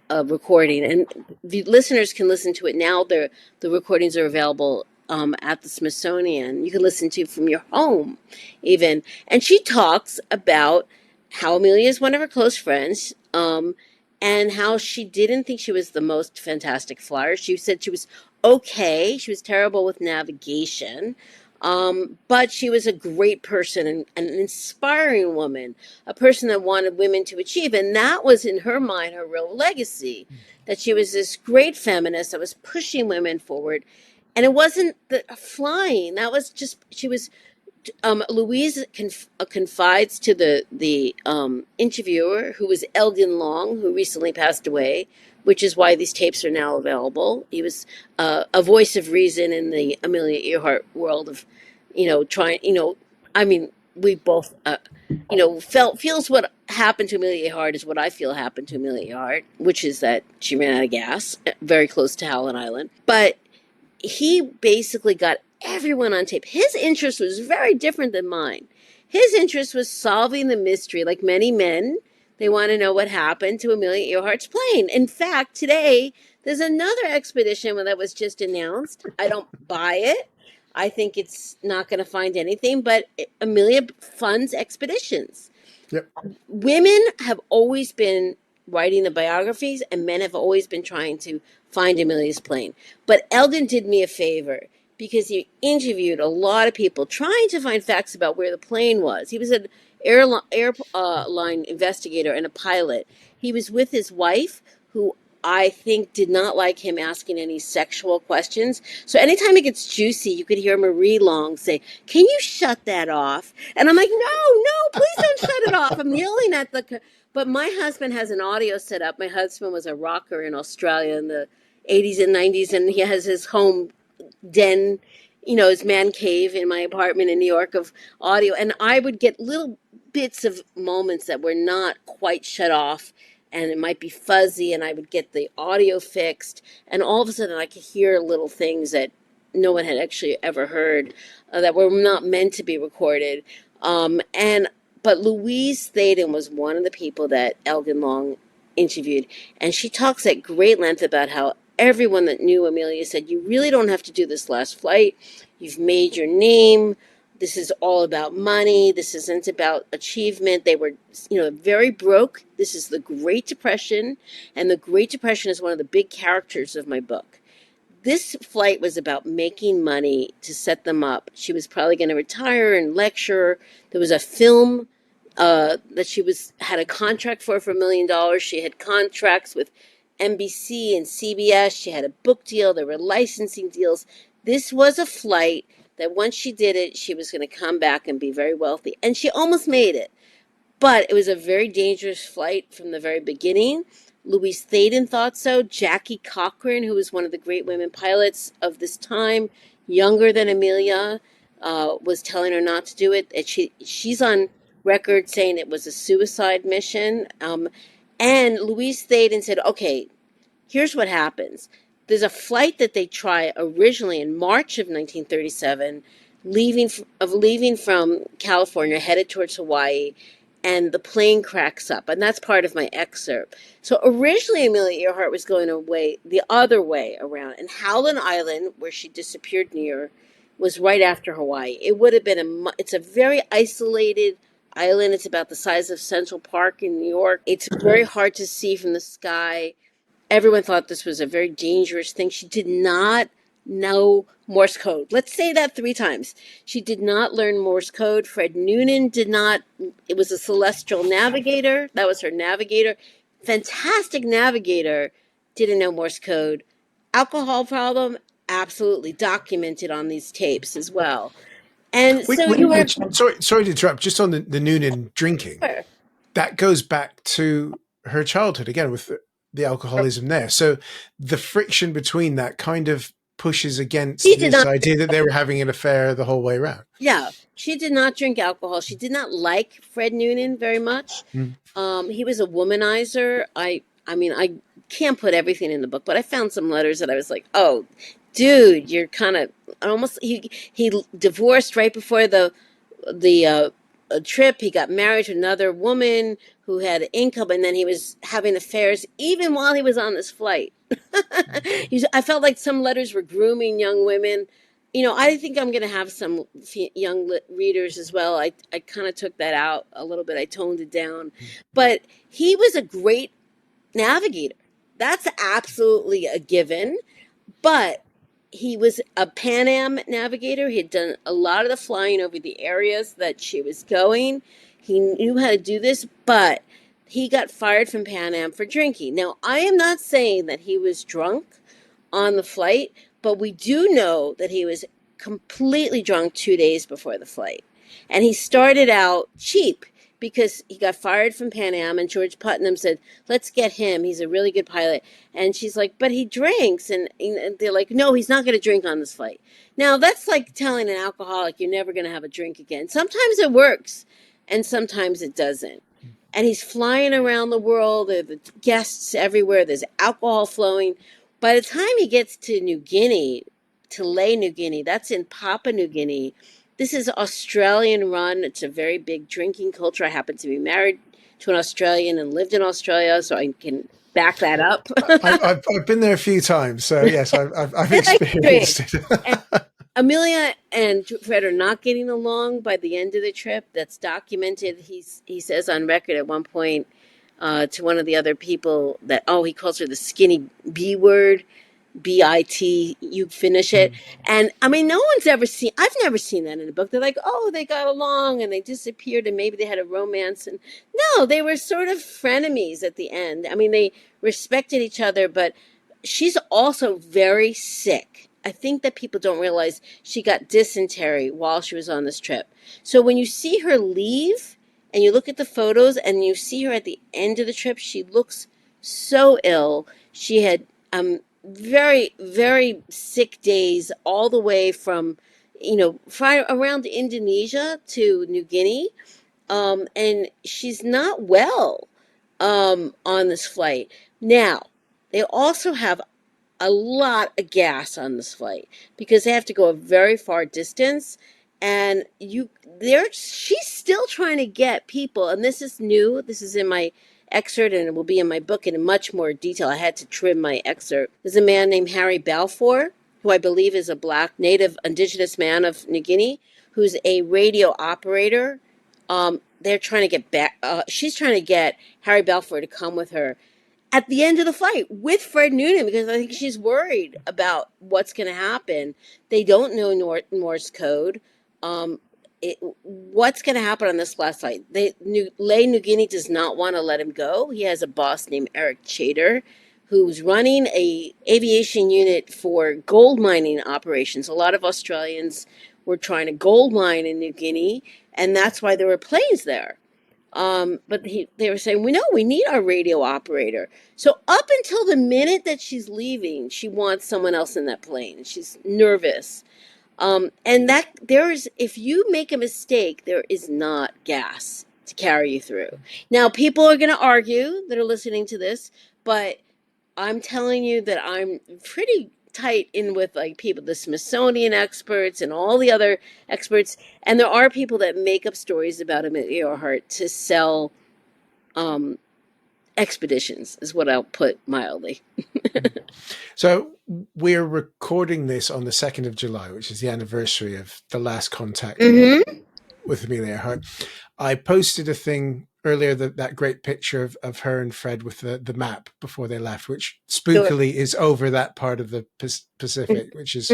recording, and the listeners can listen to it now. The recordings are available at the Smithsonian. You can listen to from your home, even. And she talks about how Amelia is one of her close friends, and how she didn't think she was the most fantastic flyer. She said she was okay. She was terrible with navigation. But she was a great person and an inspiring woman, a person that wanted women to achieve. And that was, in her mind, her real legacy, that she was this great feminist that was pushing women forward. And it wasn't the flying. That was just, she was, Louise confides to the interviewer, who was Eldon Long, who recently passed away, which is why these tapes are now available. He was a voice of reason in the Amelia Earhart world of, trying, I mean, we both, feels what happened to Amelia Earhart is what I feel happened to Amelia Earhart, which is that she ran out of gas very close to Howland Island. But he basically got everyone on tape. His interest was very different than mine. His interest was solving the mystery. Like many men, they want to know what happened to Amelia Earhart's plane. In fact, today, there's another expedition that was just announced. I don't buy it. I think it's not going to find anything, but Amelia funds expeditions. Yep. Women have always been writing the biographies, and men have always been trying to find Amelia's plane. But Eldon did me a favor because he interviewed a lot of people trying to find facts about where the plane was. He was an airline investigator and a pilot. He was with his wife, who I think did not like him asking any sexual questions. So anytime it gets juicy, you could hear Marie Long say, "Can you shut that off?" And I'm like, no, please don't shut it off. I'm yelling at but my husband has an audio set up. My husband was a rocker in Australia in the 80s and 90s, and he has his home den, his man cave in my apartment in New York of audio. And I would get little bits of moments that were not quite shut off, and it might be fuzzy, and I would get the audio fixed, and all of a sudden I could hear little things that no one had actually ever heard, that were not meant to be recorded. But Louise Thaden was one of the people that Eldon Long interviewed, and she talks at great length about how everyone that knew Amelia said, "You really don't have to do this last flight. You've made your name. This is all about money. This isn't about achievement." They were, very broke. This is the Great Depression, and the Great Depression is one of the big characters of my book. This flight was about making money to set them up. She was probably going to retire and lecture. There was a film that she had a contract for $1 million. She had contracts with NBC and CBS. She had a book deal. There were licensing deals. This was a flight that once she did it, she was going to come back and be very wealthy. And she almost made it. But it was a very dangerous flight from the very beginning. Louise Thaden thought so. Jackie Cochran, who was one of the great women pilots of this time, younger than Amelia, was telling her not to do it. And she's on record saying it was a suicide mission. And Louise Thaden said, "Okay, here's what happens. There's a flight that they try originally in March of 1937, leaving from California, headed towards Hawaii, and the plane cracks up." And that's part of my excerpt. So originally Amelia Earhart was going away the other way around, and Howland Island, where she disappeared near, was right after Hawaii. It would have been it's a very isolated island. It's about the size of Central Park in New York. It's very hard to see from the sky. Everyone thought this was a very dangerous thing. She did not know Morse code. Let's say that 3 times. She did not learn Morse code. Fred Noonan did not. It was a celestial navigator. That was her navigator. Fantastic navigator. didn't know Morse code. Alcohol problem, absolutely documented on these tapes as well. And so you were Which sorry to interrupt. Just on the Noonan drinking, that goes back to her childhood again with the alcoholism there. So the friction between that kind of pushes against she did this not. idea that they were having an affair the whole way around. Yeah, she did not drink alcohol. She did not like Fred Noonan very much. Mm. He was a womanizer. I mean, I can't put everything in the book, but I found some letters that I was like, "Oh, dude, you're kind of almost." He divorced right before the trip. He got married to another woman who had income, and then he was having affairs even while he was on this flight. I felt like some letters were grooming young women. I think I'm going to have some young readers as well. I kind of took that out a little bit. I toned it down. But he was a great navigator. That's absolutely a given. But he was a Pan Am navigator. He'd done a lot of the flying over the areas that she was going. He knew how to do this, but he got fired from Pan Am for drinking. Now, I am not saying that he was drunk on the flight, but we do know that he was completely drunk 2 days before the flight. And he started out cheap because he got fired from Pan Am, and George Putnam said, "Let's get him. He's a really good pilot." And she's like, "But he drinks." And they're like, "No, he's not going to drink on this flight." Now, that's like telling an alcoholic you're never going to have a drink again. Sometimes it works, and sometimes it doesn't. And he's flying around the world. There are the guests everywhere. There's alcohol flowing. By the time he gets to New Guinea, to Lae, New Guinea, that's in Papua New Guinea. This is Australian run. It's a very big drinking culture. I happen to be married to an Australian and lived in Australia, so I can back that up. I've been there a few times, so yes, I've experienced it. And Amelia and Fred are not getting along by the end of the trip. That's documented. He says on record at one point to one of the other people that, he calls her the skinny B word. BIT, you finish it. And I mean, I've never seen that in a book. They're like, oh, they got along and they disappeared and maybe they had a romance. And no, they were sort of frenemies at the end. I mean, they respected each other, but she's also very sick. I think that people don't realize she got dysentery while she was on this trip. So when you see her leave and you look at the photos and you see her at the end of the trip, she looks so ill. She had, very, very sick days all the way from, around Indonesia to New Guinea. And she's not well on this flight. Now, they also have a lot of gas on this flight because they have to go a very far distance. And she's still trying to get people, and this is new. This is in my excerpt, and it will be in my book in much more detail. I had to trim my excerpt. There's a man named Harry Balfour, who I believe is a black native indigenous man of New Guinea, who's a radio operator. They're trying to get back. She's trying to get Harry Balfour to come with her at the end of the flight with Fred Noonan because I think she's worried about what's going to happen. They don't know Morse code. What's going to happen on this last flight? Lae, New Guinea does not want to let him go. He has a boss named Eric Chater, who's running a aviation unit for gold mining operations. A lot of Australians were trying to gold mine in New Guinea, and that's why there were planes there. But they were saying, we need our radio operator. So up until the minute that she's leaving, she wants someone else in that plane. She's nervous. And that if you make a mistake, there is not gas to carry you through. Now, people are going to argue that are listening to this, but I'm telling you that I'm pretty tight in with like people, the Smithsonian experts and all the other experts. And there are people that make up stories about Amelia Earhart to sell, expeditions is what I'll put mildly. So we're recording this on the 2nd of July, which is the anniversary of the last contact with Amelia Earhart. I posted a thing earlier, that great picture of her and Fred with the map before they left, which spookily is over that part of the Pacific, which is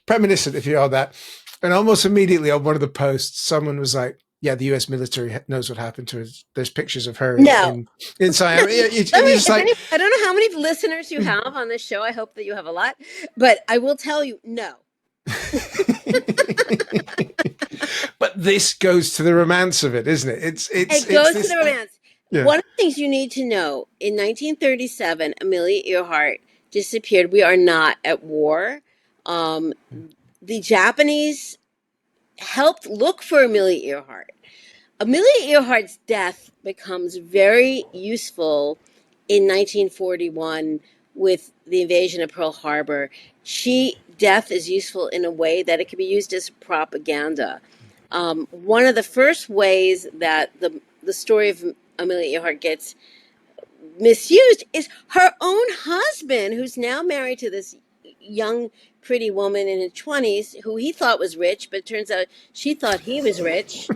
reminiscent if you are that. And almost immediately on one of the posts, someone was like, yeah, the U.S. military knows what happened to her. There's pictures of her No. in Siam. Yeah, Let me, you're just like, I don't know how many listeners you have on this show. I hope that you have a lot, but I will tell you, no. but this goes to the romance of it, isn't it? It It's goes to the this. romance. Yeah. One of the things you need to know, in 1937, Amelia Earhart disappeared. We are not at war. Um, the Japanese helped look for Amelia Earhart. Amelia Earhart's death becomes very useful in 1941 with the invasion of Pearl Harbor. Death is useful in a way that it can be used as propaganda. One of the first ways that the story of Amelia Earhart gets misused is her own husband, who's now married to this young, pretty woman in her 20s, who he thought was rich, but it turns out she thought he was rich.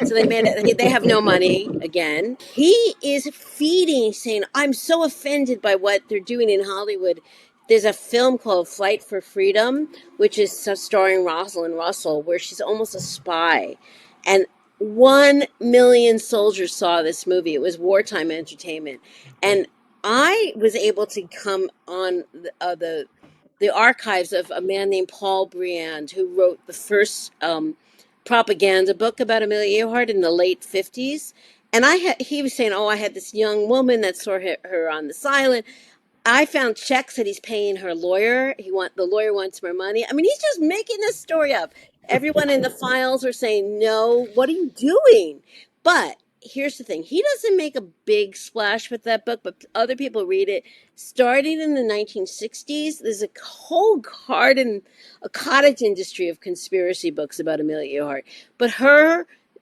So they have no money again. He is feeding, saying, I'm so offended by what they're doing in Hollywood. There's a film called Flight for Freedom, which is starring Rosalind Russell, where she's almost a spy. And 1 million soldiers saw this movie. It was wartime entertainment. And I was able to come on the archives of a man named Paul Briand, who wrote the first propaganda book about Amelia Earhart in the late 50s. And he was saying, oh, I had this young woman that saw her on this island. I found checks that he's paying her lawyer. The lawyer wants more money. I mean, he's just making this story up. Everyone in the files are saying, no, what are you doing? But here's the thing. He doesn't make a big splash with that book, but other people read it. Starting in the 1960s, there's a whole a cottage industry of conspiracy books about Amelia Earhart. But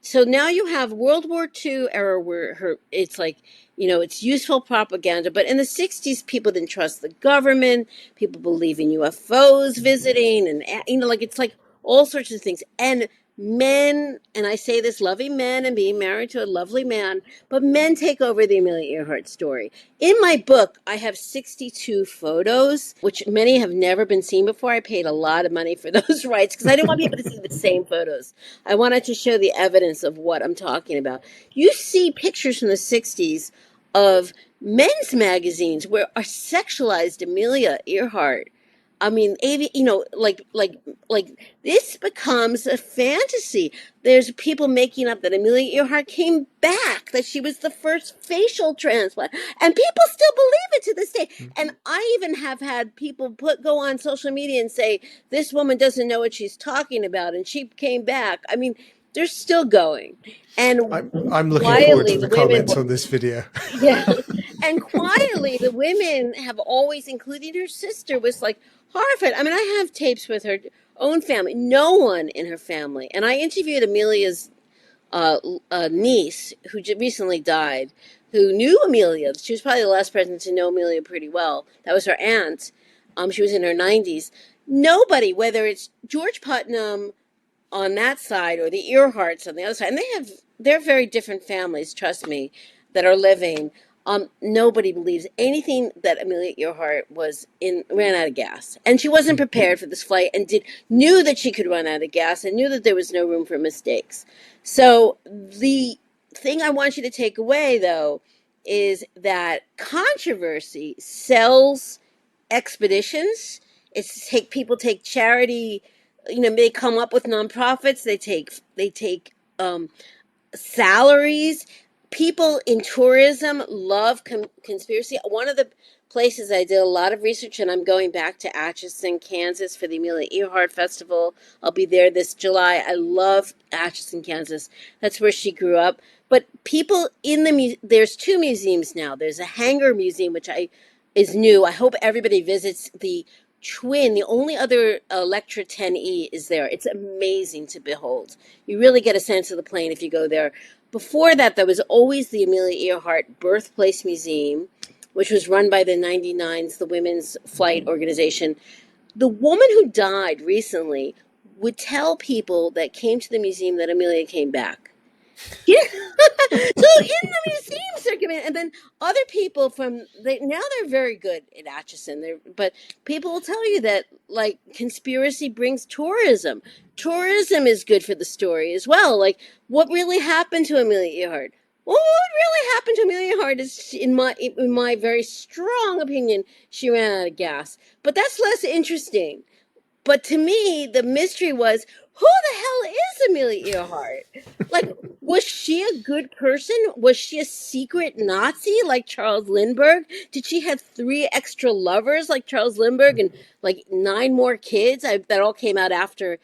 so now you have World War II era where it's like, it's useful propaganda. But in the 60s, people didn't trust the government. People believe in UFOs visiting and, it's like all sorts of things. And men, and I say this, loving men and being married to a lovely man, but men take over the Amelia Earhart story. In my book, I have 62 photos, which many have never been seen before. I paid a lot of money for those rights because I didn't want people to see the same photos. I wanted to show the evidence of what I'm talking about. You see pictures from the 60s of men's magazines where are sexualized Amelia Earhart. I mean, like this becomes a fantasy. There's people making up that Amelia Earhart came back, that she was the first facial transplant, and people still believe it to this day. And I even have had people go on social media and say, this woman doesn't know what she's talking about, and she came back. I mean, they're still going. And I'm looking forward quietly, to the the women, comments on this video. yeah, and quietly, the women have always, including her sister, was like horrified. I mean, I have tapes with her own family. No one in her family. And I interviewed Amelia's niece, who recently died, who knew Amelia. She was probably the last person to know Amelia pretty well. That was her aunt. She was in her 90s. Nobody, whether it's George Putnam on that side or the Earharts on the other side, and they're very different families, trust me, that are living. Nobody believes anything that Amelia Earhart ran out of gas, and she wasn't prepared for this flight, and knew that she could run out of gas, and knew that there was no room for mistakes. So the thing I want you to take away, though, is that controversy sells expeditions. People take charity, they come up with nonprofits. They take salaries. People in tourism love conspiracy. One of the places I did a lot of research, and I'm going back to Atchison, Kansas for the Amelia Earhart Festival. I'll be there this July. I love Atchison, Kansas. That's where she grew up. But people there's 2 museums now. There's a hangar museum, which is new. I hope everybody visits the only other Electra 10E is there. It's amazing to behold. You really get a sense of the plane if you go there. Before that, there was always the Amelia Earhart Birthplace Museum, which was run by the 99s, the Women's Flight Organization. The woman who died recently would tell people that came to the museum that Amelia came back. Yeah. So in the museum circuit, and then other people now they're very good at Atchison. But people will tell you that like conspiracy brings tourism. Tourism is good for the story as well. Like, what really happened to Amelia Earhart? Well, what really happened to Amelia Earhart is, in my very strong opinion, she ran out of gas. But that's less interesting. But to me, the mystery was, who the hell is Amelia Earhart? Like, was she a good person? Was she a secret Nazi like Charles Lindbergh? Did she have 3 extra lovers like Charles Lindbergh and like 9 more kids? That all came out after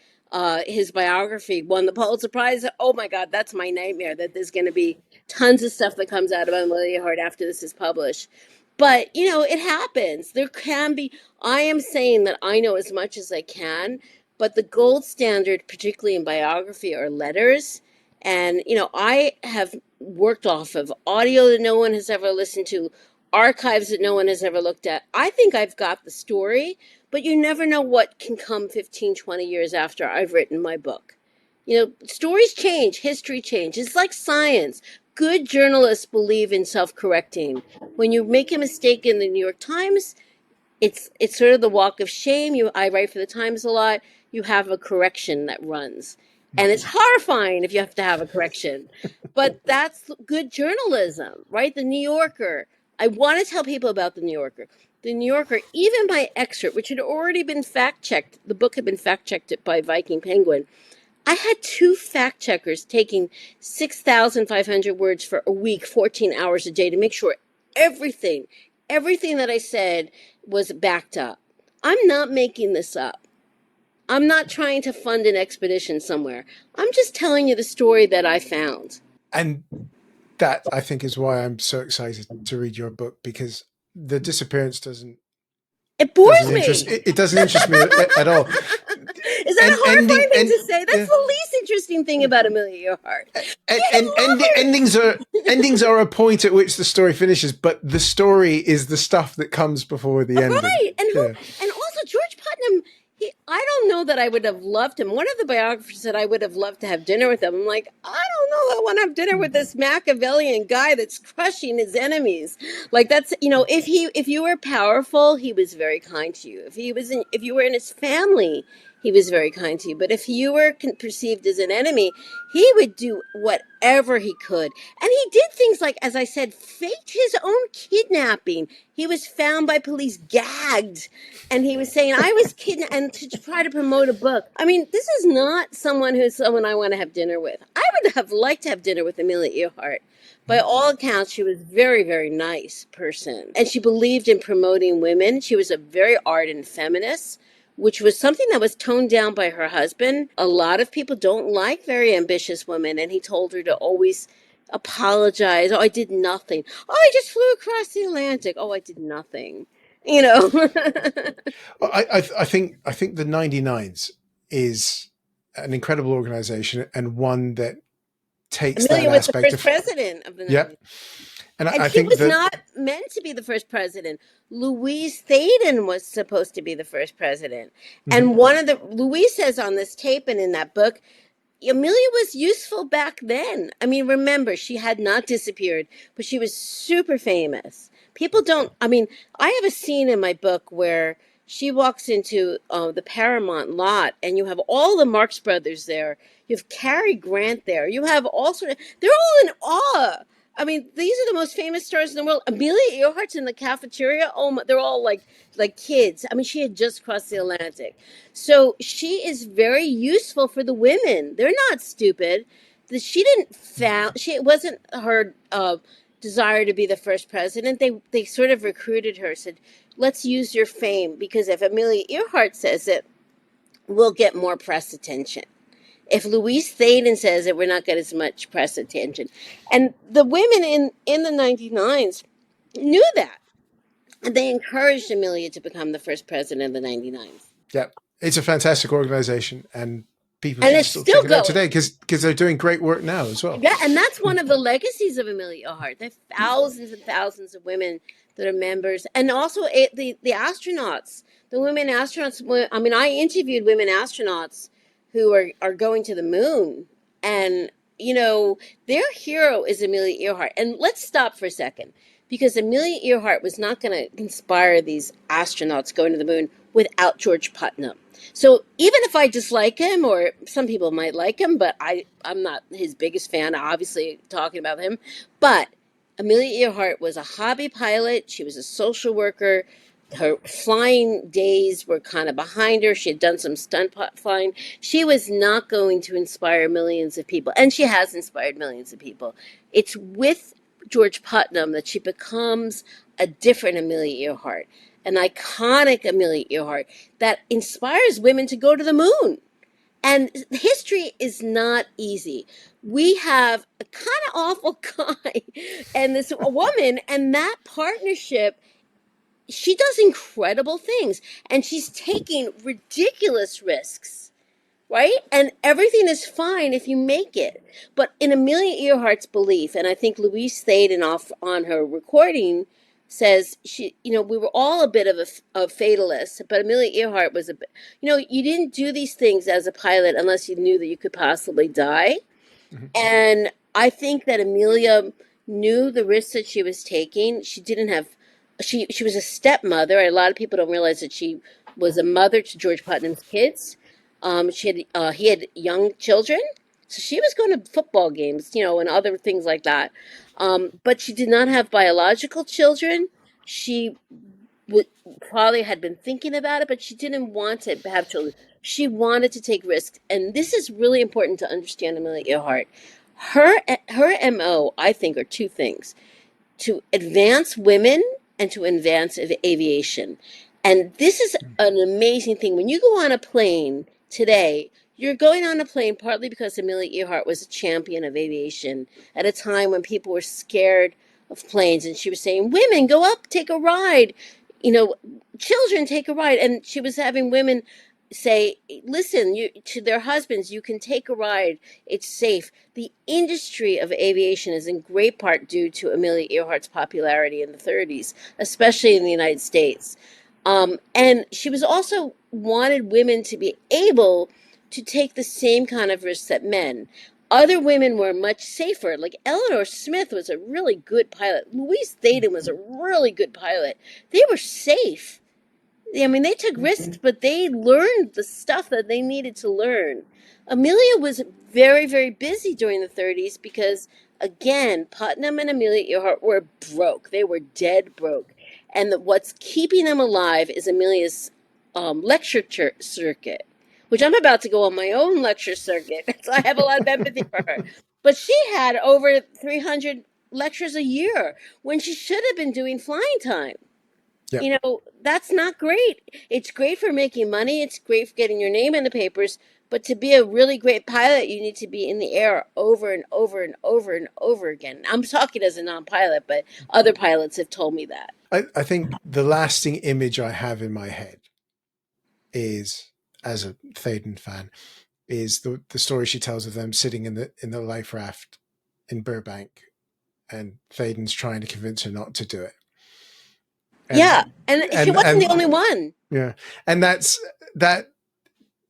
his biography won the Pulitzer Prize. Oh my God, that's my nightmare, that there's going to be tons of stuff that comes out about Amelia Earhart after this is published. But, it happens. There can be, I am saying that I know as much as I can, but the gold standard, particularly in biography, are letters. And, I have worked off of audio that no one has ever listened to, archives that no one has ever looked at. I think I've got the story, but you never know what can come 15, 20 years after I've written my book. Stories change, history changes. It's like science. Good journalists believe in self-correcting. When you make a mistake in the New York Times, it's sort of the walk of shame. I write for the Times a lot. You have a correction that runs. And it's horrifying if you have to have a correction. But that's good journalism, right? The New Yorker. I want to tell people about the New Yorker. The New Yorker, even my excerpt, which had already been fact-checked, the book had been fact-checked by Viking Penguin. I had 2 fact checkers taking 6,500 words for a week, 14 hours a day to make sure everything that I said was backed up. I'm not making this up. I'm not trying to fund an expedition somewhere. I'm just telling you the story that I found. And that, I think, is why I'm so excited to read your book, because the disappearance It bores me. It doesn't interest me at all. Is that a horrifying thing to say? That's the least interesting thing about Amelia Earhart. Endings are a point at which the story finishes, but the story is the stuff that comes before the ending. Right. And also George Putnam, I don't know that I would have loved him. One of the biographers said I would have loved to have dinner with him. I'm like, I don't know that I want to have dinner with this Machiavellian guy that's crushing his enemies. Like, that's, if you were powerful, he was very kind to you. If you were in his family, he was very kind to you. But if you were perceived as an enemy, he would do whatever he could. And he did things like, as I said, faked his own kidnapping. He was found by police gagged. And he was saying, I was kidnapped, and to try to promote a book. I mean, this is not someone I want to have dinner with. I would have liked to have dinner with Amelia Earhart. By all accounts, she was a very, very nice person. And she believed in promoting women. She was a very ardent feminist, which was something that was toned down by her husband. A lot of people don't like very ambitious women, and he told her to always apologize. Oh, I did nothing. Oh, I just flew across the Atlantic. Oh, I did nothing. Well, I think the 99s is an incredible organization, and one that takes Amelia that was aspect the first president of the 90s. Yep. And I he think was not meant to be the first president. Louise Thaden was supposed to be the first president. Mm-hmm. And Louise says on this tape and in that book, Amelia was useful back then. I mean, remember, she had not disappeared, but she was super famous. I have a scene in my book where she walks into the Paramount lot, and you have all the Marx Brothers there. You have Cary Grant there. You have they're all in awe. I mean, these are the most famous stars in the world. Amelia Earhart's in the cafeteria. Oh, they're all like kids. I mean, she had just crossed the Atlantic. So she is very useful for the women. They're not stupid. It wasn't her desire to be the first president. They sort of recruited her, said, let's use your fame, because if Amelia Earhart says it, we'll get more press attention. If Louise Thaden says it, we're not getting as much press attention. And the women in the 99s knew that. And they encouraged Amelia to become the first president of the 99s. Yeah, it's a fantastic organization, and people should still check it out today, because they're doing great work now as well. Yeah, and that's one of the legacies of Amelia Earhart. There are thousands and thousands of women that are members. And also the astronauts, the women astronauts. I mean, I interviewed women astronauts who are going to the moon, and their hero is Amelia Earhart. And let's stop for a second. because Amelia Earhart was not going to inspire these astronauts going to the moon without George Putnam. So even if I dislike him, or some people might like him, but I'm not his biggest fan, obviously, talking about him. But Amelia Earhart was a hobby pilot. She was a social worker. Her flying days were kind of behind her. She had done some stunt flying. She was not going to inspire millions of people, and she has inspired millions of people. It's with George Putnam that she becomes a different Amelia Earhart, an iconic Amelia Earhart that inspires women to go to the moon. And history is not easy. We have a kind of awful guy and this woman, and that partnership, she does incredible things, and she's taking ridiculous risks, right? And everything is fine if you make it. But in Amelia Earhart's belief, and I think Louise Thaden off on her recording says, she, we were all a bit of a fatalist, but Amelia Earhart was a bit, you didn't do these things as a pilot unless you knew that you could possibly die. Mhm. And I think that Amelia knew the risks that she was taking. She didn't have, she was a stepmother. A lot of people don't realize that she was a mother to George Putnam's kids. He had young children, so she was going to football games, and other things like that. But she did not have biological children. She would probably had been thinking about it, but she didn't want to have children. She wanted to take risks, and this is really important to understand Amelia Earhart. Her MO, I think, are two things: to advance women and to advance aviation. And this is an amazing thing. When you go on a plane today, you're going on a plane partly because Amelia Earhart was a champion of aviation at a time when people were scared of planes. And she was saying, women, go up, take a ride. You know, children, take a ride. And she was having women say, listen, to their husbands, you can take a ride. It's safe. The industry of aviation is in great part due to Amelia Earhart's popularity in the 30s, especially in the United States. And she was also wanted women to be able to take the same kind of risks that men. Other women were much safer. Like Eleanor Smith was a really good pilot. Louise Thaden was a really good pilot. They were safe. I mean, they took risks, but they learned the stuff that they needed to learn. Amelia was very, very busy during the 30s because, again, Putnam and Amelia Earhart were broke. They were dead broke. And what's keeping them alive is Amelia's lecture circuit, which I'm about to go on my own lecture circuit. So I have a lot of empathy for her. But she had over 300 lectures a year when she should have been doing flying time. Yeah. That's not great. It's great for making money. It's great for getting your name in the papers. But to be a really great pilot, you need to be in the air over and over and over and over again. I'm talking as a non-pilot, but other pilots have told me that. I think the lasting image I have in my head is, as a Thaden fan, is the story she tells of them sitting in the life raft in Burbank, and Thaden's trying to convince her not to do it. Yeah, And and she and wasn't the and only one. yeah, and that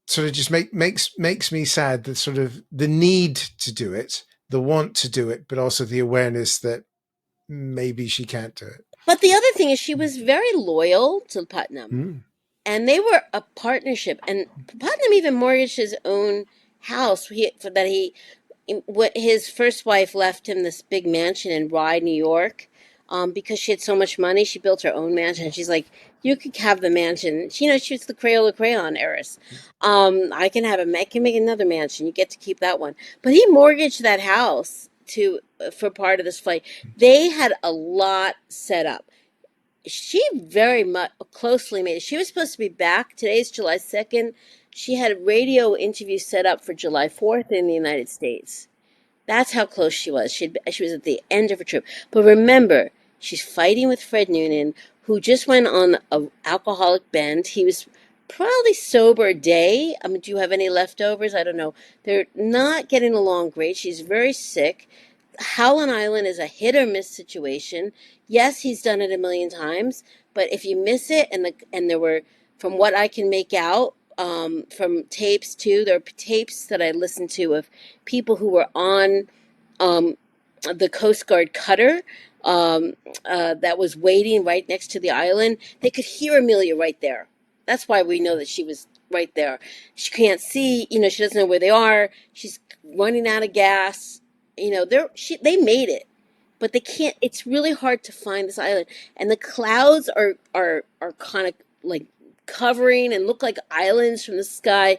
sort of just makes me sad, that sort of the need to do it, the want to do it, but also the awareness that maybe she can't do it. But the other thing is she was very loyal to Putnam. Mm. And they were a partnership. And Putnam even mortgaged his own house that he what his first wife left him this big mansion in Rye, New York, because she had so much money. She built her own mansion. And she's like, you could have the mansion. She was the Crayola crayon heiress. I can have I can make another mansion. You get to keep that one. But he mortgaged that house for part of this flight. They had a lot set up. She very much closely made it. She was supposed to be back. Today's July 2nd. She had a radio interview set up for July 4th in the United States. That's how close she was. She was at the end of her trip. But remember, she's fighting with Fred Noonan, who just went on an alcoholic bend. He was probably sober a day. I mean, do you have any leftovers? I don't know. They're not getting along great. She's very sick. Howland Island is a hit or miss situation. Yes, he's done it a million times, but if you miss it, and there were, from what I can make out, from tapes too, there are tapes that I listened to of people who were on the Coast Guard cutter that was waiting right next to the island. They could hear Amelia right there. That's why we know that she was right there. She can't see, she doesn't know where they are. She's running out of gas. They made it, but they can't. It's really hard to find this island, and the clouds are kind of like covering and look like islands from the sky.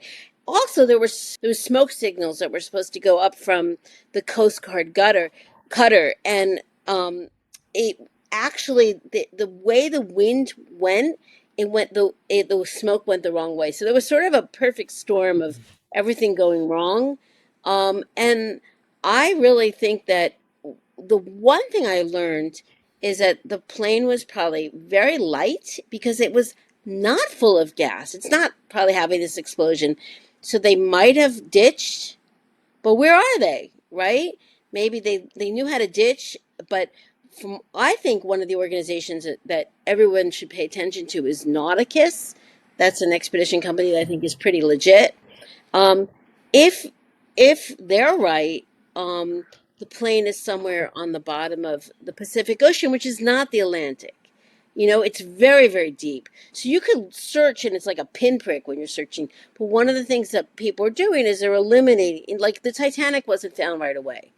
Also, there was smoke signals that were supposed to go up from the Coast Guard cutter, and it actually the way the wind went, the smoke went the wrong way. So there was sort of a perfect storm of everything going wrong, and I really think that the one thing I learned is that the plane was probably very light because it was not full of gas. It's not probably having this explosion. So they might have ditched, but where are they, right? Maybe they knew how to ditch, but I think one of the organizations that everyone should pay attention to is Nauticus. That's an expedition company that I think is pretty legit. Um, if if they're right, the plane is somewhere on the bottom of the Pacific Ocean, which is not the Atlantic. It's very, very deep. So you could search, and it's like a pinprick when you're searching. But one of the things that people are doing is they're eliminating, like the Titanic wasn't found right away. Yeah.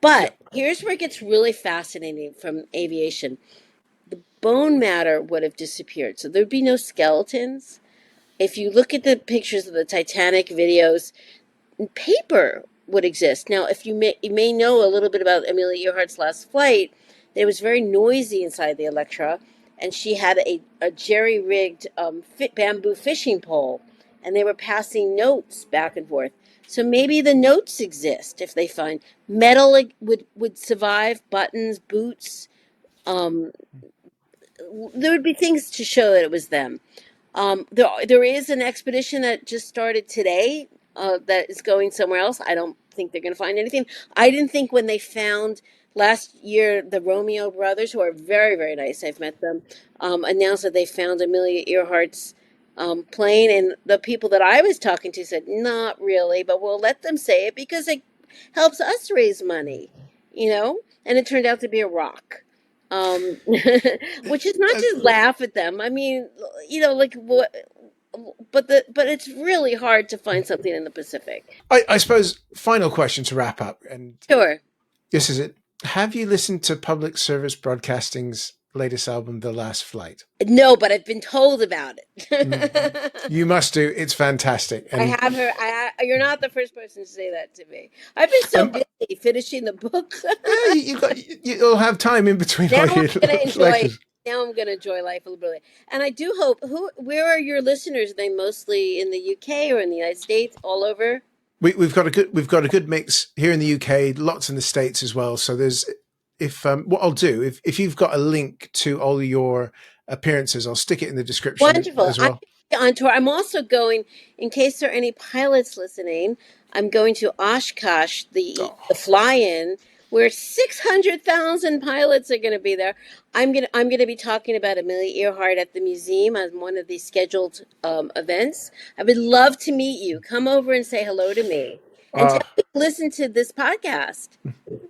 But here's where it gets really fascinating from aviation. The bone matter would have disappeared. So there'd be no skeletons. If you look at the pictures of the Titanic videos, paper would exist. Now, if you may know a little bit about Amelia Earhart's last flight, it was very noisy inside the Electra, and she had a jerry-rigged bamboo fishing pole, and they were passing notes back and forth. So maybe the notes exist if they find metal would survive, buttons, boots. Um, there would be things to show that it was them. There is an expedition that just started today that is going somewhere else. I don't think they're going to find anything. I didn't think when they found last year the Romeo brothers, who are very, very nice, I've met them, announced that they found Amelia Earhart's plane. And the people that I was talking to said, not really, but we'll let them say it because it helps us raise money, And it turned out to be a rock. Which is not to laugh at them. I mean, like what, but it's really hard to find something in the Pacific. I suppose final question to wrap up, and Sure. this is it. Have you listened to Public Service Broadcasting's latest album, The Last Flight? No, but I've been told about it. You must do. It's fantastic. I And have her. You're not the first person to say that to me. I've been so busy finishing the book. you'll have time in between Now all I'm your gonna enjoy. lectures. Now I'm gonna enjoy life a little bit, and I do hope. Where are your listeners? Are they mostly in the UK or in the United States? All over. We've got a good mix here in the UK, lots in the States as well. So there's what I'll do if you've got a link to all your appearances, I'll stick it in the description. Wonderful. As well. I'm on tour. I'm also going, in case there are any pilots listening, I'm going to Oshkosh, the fly-in, where 600,000 pilots are going to be there. I'm gonna be talking about Amelia Earhart at the museum on one of these scheduled events. I would love to meet you. Come over and say hello to me, and definitely listen to this podcast.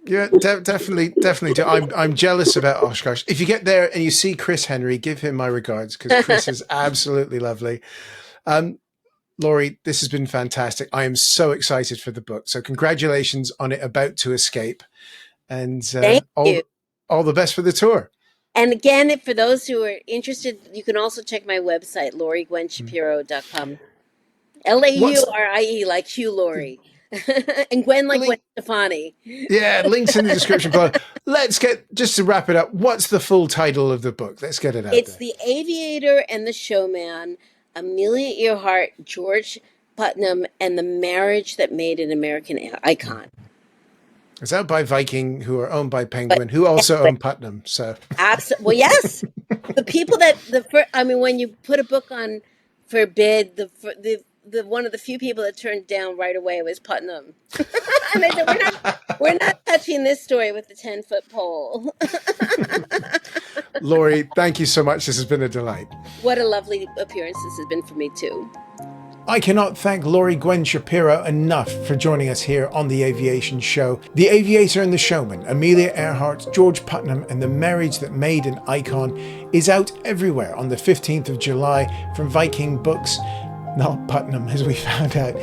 Yeah, definitely do. I'm jealous about Oshkosh. If you get there and you see Chris Henry, give him my regards because Chris is absolutely lovely. Laurie, this has been fantastic. I am so excited for the book. So congratulations on it about to escape, and Thank you. All the best for the tour. And again, for those who are interested, you can also check my website, lauriegwenshapiro.com. Laurie, like Hugh Laurie. And Gwen like Gwen Stefani. Yeah, links in the description below. Let's get, just to wrap it up, what's the full title of the book? Let's get it out It's there. The Aviator and the Showman, Amelia Earhart, George Putnam, and the Marriage That Made an American Icon. It's out by Viking, who are owned by Penguin, who also own Putnam. So, absolutely, well, yes, the people that when you put a book on for bid, the one of the few people that turned down right away was Putnam, and they said, "We're not touching this story with the 10-foot pole." Laurie, thank you so much. This has been a delight. What a lovely appearance this has been for me too. I cannot thank Laurie Gwen Shapiro enough for joining us here on The Aviation Show. The Aviator and the Showman, Amelia Earhart, George Putnam and the Marriage That Made an Icon is out everywhere on the 15th of July from Viking Books. Not Putnam, as we found out.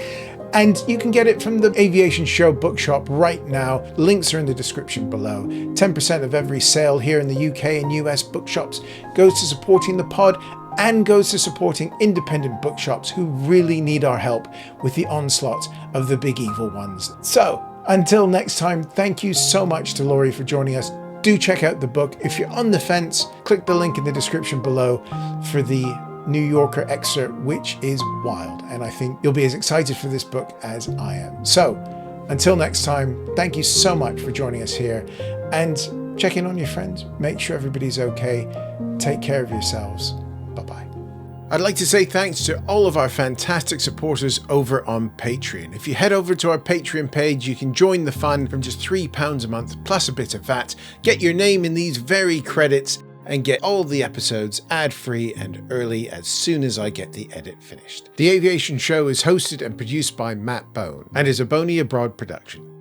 And you can get it from the Aviation Show bookshop right now. Links are in the description below. 10% of every sale here in the UK and US bookshops goes to supporting the pod and goes to supporting independent bookshops who really need our help with the onslaught of the big evil ones. So, until next time, thank you so much to Laurie for joining us. Do check out the book. If you're on the fence, click the link in the description below for the New Yorker excerpt, which is wild. And I think you'll be as excited for this book as I am. So, until next time, thank you so much for joining us here. And check in on your friends. Make sure everybody's okay. Take care of yourselves. Bye-bye. I'd like to say thanks to all of our fantastic supporters over on Patreon. If you head over to our Patreon page, you can join the fun from just £3 a month, plus a bit of VAT. Get your name in these very credits and get all the episodes ad-free and early as soon as I get the edit finished. The Aviation Show is hosted and produced by Matt Bone and is a Boney Abroad production.